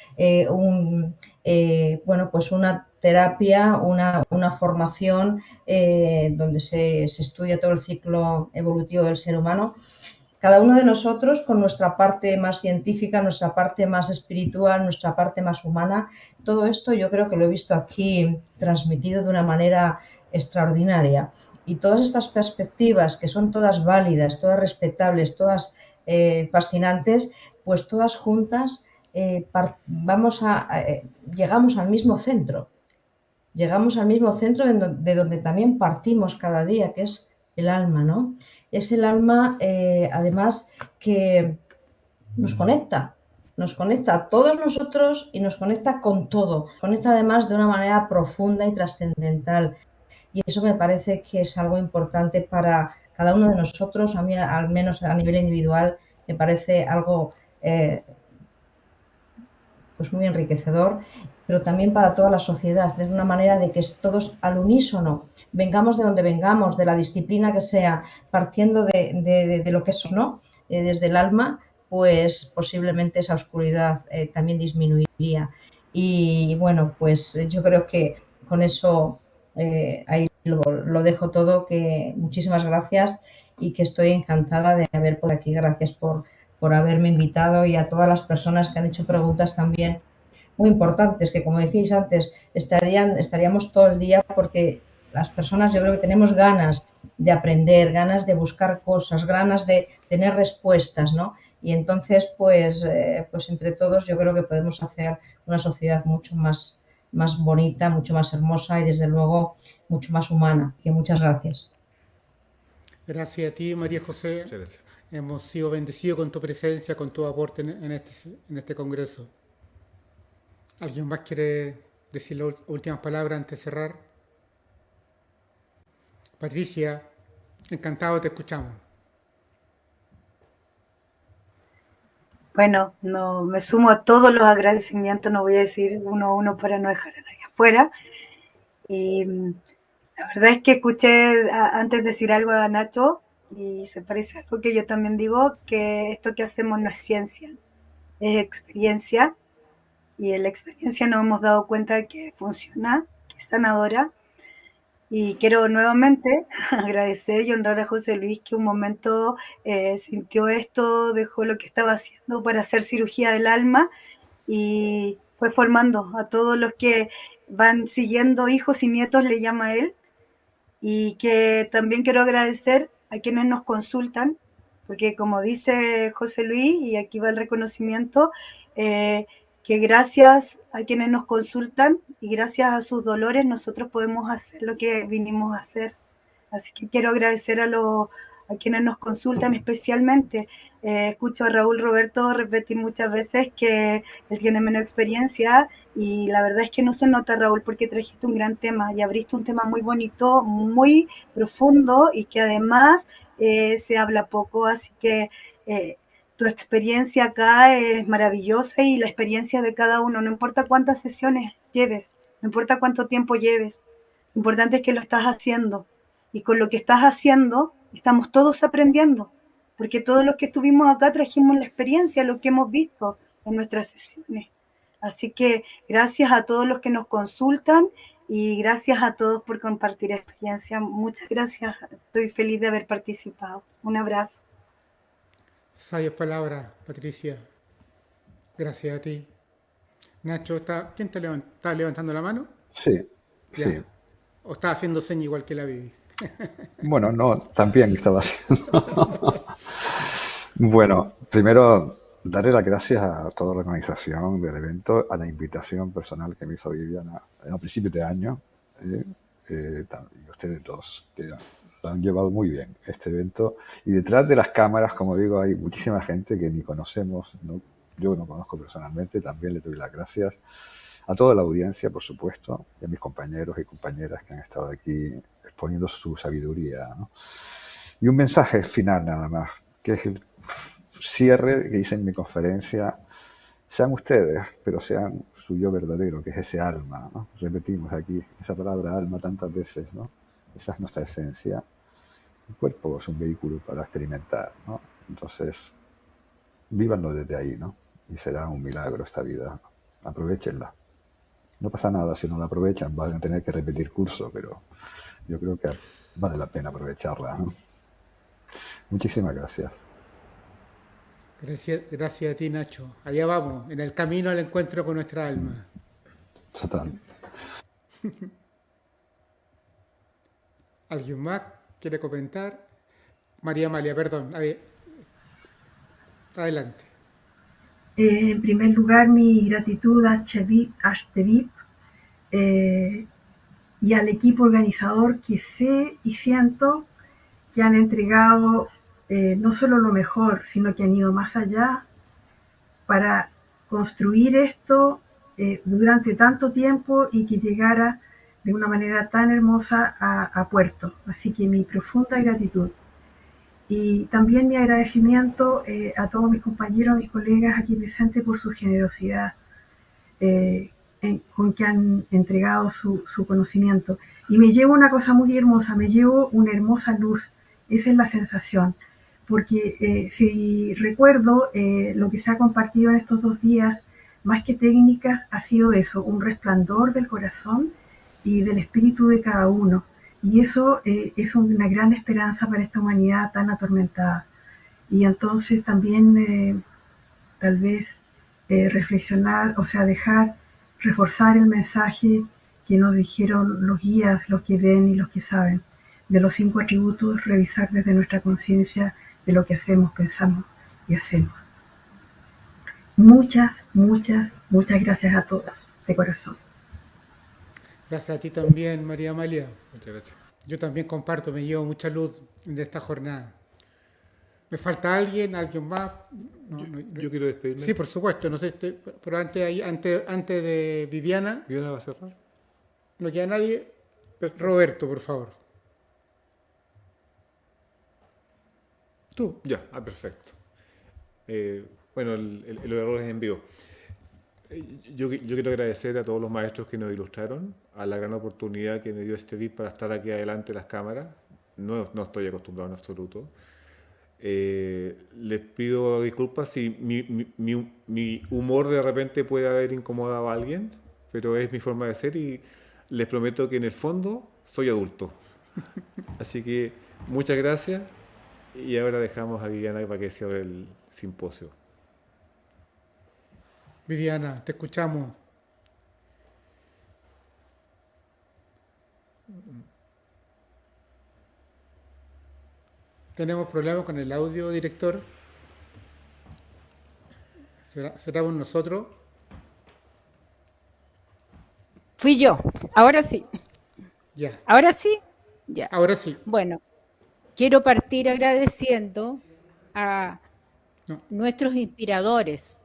bueno, pues una terapia, una formación donde se estudia todo el ciclo evolutivo del ser humano. Cada uno de nosotros con nuestra parte más científica, nuestra parte más espiritual, nuestra parte más humana. Todo esto yo creo que lo he visto aquí transmitido de una manera extraordinaria. Y todas estas perspectivas, que son todas válidas, todas respetables, todas fascinantes, pues todas juntas llegamos al mismo centro. Llegamos al mismo centro de donde también partimos cada día, que es el alma, ¿no? Es el alma, además, que nos conecta a todos nosotros y nos conecta con todo. Nos conecta además de una manera profunda y trascendental. Y eso me parece que es algo importante para cada uno de nosotros. A mí, al menos a nivel individual, me parece algo pues muy enriquecedor, pero también para toda la sociedad, de una manera de que todos al unísono, vengamos de donde vengamos, de la disciplina que sea, partiendo de lo que es, ¿no? Desde el alma, pues posiblemente esa oscuridad también disminuiría. Y bueno, pues yo creo que con eso ahí lo dejo todo, que muchísimas gracias y que estoy encantada de haber por aquí. Gracias por haberme invitado, y a todas las personas que han hecho preguntas también muy importantes, que como decíais antes, estaríamos todo el día, porque las personas, yo creo que tenemos ganas de aprender, ganas de buscar cosas, ganas de tener respuestas, ¿no? Y entonces, pues entre todos yo creo que podemos hacer una sociedad mucho más bonita, mucho más hermosa y desde luego mucho más humana. Que muchas gracias. Gracias a ti, María José. Muchas gracias. Hemos sido bendecidos con tu presencia, con tu aporte en este congreso. ¿Alguien más quiere decir las últimas palabras antes de cerrar? Patricia, encantado, te escuchamos. Bueno, no, me sumo a todos los agradecimientos, no voy a decir uno a uno para no dejar a nadie afuera. Y la verdad es que escuché antes decir algo a Nacho, y se parece a algo que yo también digo, que esto que hacemos no es ciencia, es experiencia, y en la experiencia nos hemos dado cuenta de que funciona, que es sanadora. Y quiero nuevamente agradecer y honrar a José Luis, que un momento sintió esto, dejó lo que estaba haciendo para hacer cirugía del alma y fue formando a todos los que van siguiendo, hijos y nietos, le llama él. Y que también quiero agradecer a quienes nos consultan, porque como dice José Luis, y aquí va el reconocimiento, que gracias a quienes nos consultan y gracias a sus dolores nosotros podemos hacer lo que vinimos a hacer. Así que quiero agradecer a quienes nos consultan especialmente. Escucho a Raúl Roberto repetir muchas veces que él tiene menos experiencia, y la verdad es que no se nota, Raúl, porque trajiste un gran tema y abriste un tema muy bonito, muy profundo, y que además se habla poco, así que tu experiencia acá es maravillosa, y la experiencia de cada uno, no importa cuántas sesiones lleves, no importa cuánto tiempo lleves, lo importante es que lo estás haciendo, y con lo que estás haciendo estamos todos aprendiendo. porque todos los que estuvimos acá trajimos la experiencia, lo que hemos visto en nuestras sesiones. Así que gracias a todos los que nos consultan y gracias a todos por compartir experiencia. Muchas gracias, estoy feliz de haber participado. Un abrazo. Sabias palabras, Patricia. Gracias a ti. Nacho, ¿quién está levantando la mano? Sí, Ya. sí. ¿O está haciendo seña igual que la Bibi? Bueno, no, también estaba haciendo. Bueno, primero, darle las gracias a toda la organización del evento, a la invitación personal que me hizo Viviana a principios de año, y ustedes dos, que lo han llevado muy bien, este evento. Y detrás de las cámaras, como digo, hay muchísima gente que ni conocemos, ¿no? Yo no conozco personalmente, también le doy las gracias a toda la audiencia, por supuesto, y a mis compañeros y compañeras que han estado aquí exponiendo su sabiduría, ¿no? Y un mensaje final nada más, que es el cierre que hice en mi conferencia. Sean ustedes, pero sean su yo verdadero, que es ese alma, ¿no? Repetimos aquí esa palabra alma tantas veces, ¿no? Esa es nuestra esencia. El cuerpo es un vehículo para experimentar, ¿no? Entonces, vívanlo desde ahí, ¿no? Y será un milagro esta vida. Aprovechenla. No pasa nada si no la aprovechan, van a tener que repetir curso, pero yo creo que vale la pena aprovecharla, ¿no? Muchísimas gracias. Gracias a ti, Nacho. Allá vamos, en el camino al encuentro con nuestra alma. Total. ¿Alguien más quiere comentar? María Amalia, perdón. Adelante. En primer lugar, mi gratitud a Ashtevip y al equipo organizador que sé y siento que han entregado no solo lo mejor, sino que han ido más allá para construir esto durante tanto tiempo y que llegara de una manera tan hermosa a puerto. Así que mi profunda gratitud. Y también mi agradecimiento a todos mis compañeros, mis colegas aquí presentes por su generosidad con que han entregado su conocimiento. Y me llevo una cosa muy hermosa, me llevo una hermosa luz. Esa es la sensación. Porque si recuerdo lo que se ha compartido en estos 2 días, más que técnicas, ha sido eso, un resplandor del corazón y del espíritu de cada uno. Y eso es una gran esperanza para esta humanidad tan atormentada. Y entonces también tal vez reflexionar, o sea, reforzar el mensaje que nos dijeron los guías, los que ven y los que saben, de los 5 atributos, revisar desde nuestra conciencia de lo que hacemos, pensamos y hacemos. Muchas, muchas, muchas gracias a todos, de corazón. Gracias a ti también, María Amalia. Muchas gracias. Yo también comparto, me llevo mucha luz de esta jornada. ¿Me falta alguien más? Yo quiero despedirme. Sí, por supuesto. No sé, pero antes de Viviana. ¿Viviana va a cerrar? ¿No queda nadie? Perfecto. Roberto, por favor. Tú. Ya, perfecto. Bueno, los errores en vivo. Yo quiero agradecer a todos los maestros que nos ilustraron, a la gran oportunidad que me dio este VIP para estar aquí adelante de las cámaras. No estoy acostumbrado en absoluto. Les pido disculpas si mi humor de repente puede haber incomodado a alguien, pero es mi forma de ser y les prometo que en el fondo soy adulto. Así que muchas gracias y ahora dejamos a Viviana para que se abra el simposio. Viviana, te escuchamos. Tenemos problemas con el audio, director. ¿Será nosotros? Fui yo. Ahora sí. Ya. ¿Ahora sí? Ya. Ahora sí. Bueno, quiero partir agradeciendo a nuestros inspiradores,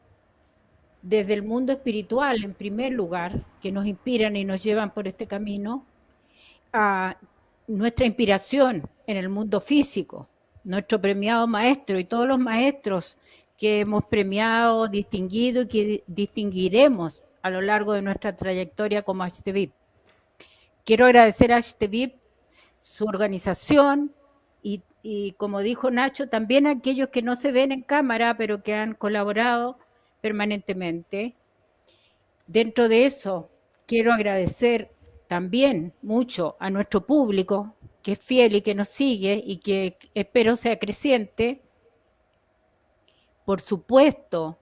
desde el mundo espiritual, en primer lugar, que nos inspiran y nos llevan por este camino, a nuestra inspiración en el mundo físico, nuestro premiado maestro y todos los maestros que hemos premiado, distinguido y que distinguiremos a lo largo de nuestra trayectoria como Ashtevip. Quiero agradecer a Ashtevip su organización y y como dijo Nacho, también a aquellos que no se ven en cámara, pero que han colaborado permanentemente. Dentro de eso, quiero agradecer también mucho a nuestro público, que es fiel y que nos sigue y que espero sea creciente. Por supuesto,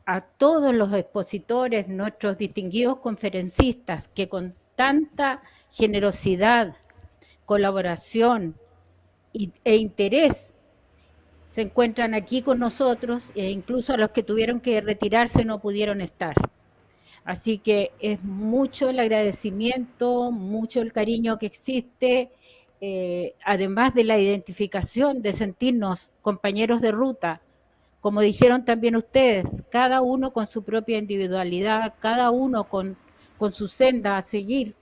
a todos los expositores, nuestros distinguidos conferencistas, que con tanta generosidad, colaboración e interés se encuentran aquí con nosotros, e incluso a los que tuvieron que retirarse no pudieron estar. Así que es mucho el agradecimiento, mucho el cariño que existe, además de la identificación, de sentirnos compañeros de ruta. Como dijeron también ustedes, cada uno con su propia individualidad, cada uno con su senda a seguir,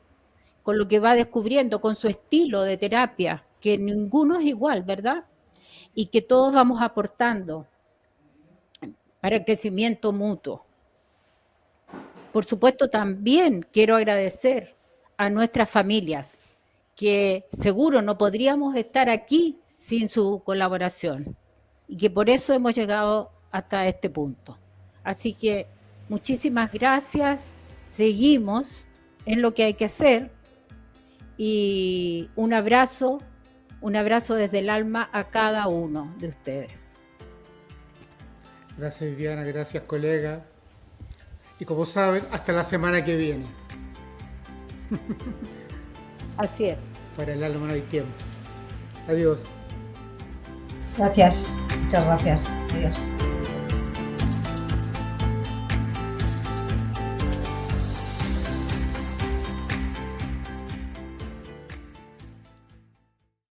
con lo que va descubriendo, con su estilo de terapia, que ninguno es igual, ¿verdad? Y que todos vamos aportando para el crecimiento mutuo. Por supuesto, también quiero agradecer a nuestras familias, que seguro no podríamos estar aquí sin su colaboración y que por eso hemos llegado hasta este punto. Así que muchísimas gracias, seguimos en lo que hay que hacer y un abrazo desde el alma a cada uno de ustedes. Gracias, Viviana, gracias, colega. Y como saben, hasta la semana que viene. Así es. Para el alma no hay tiempo. Adiós. Gracias, muchas gracias. Adiós.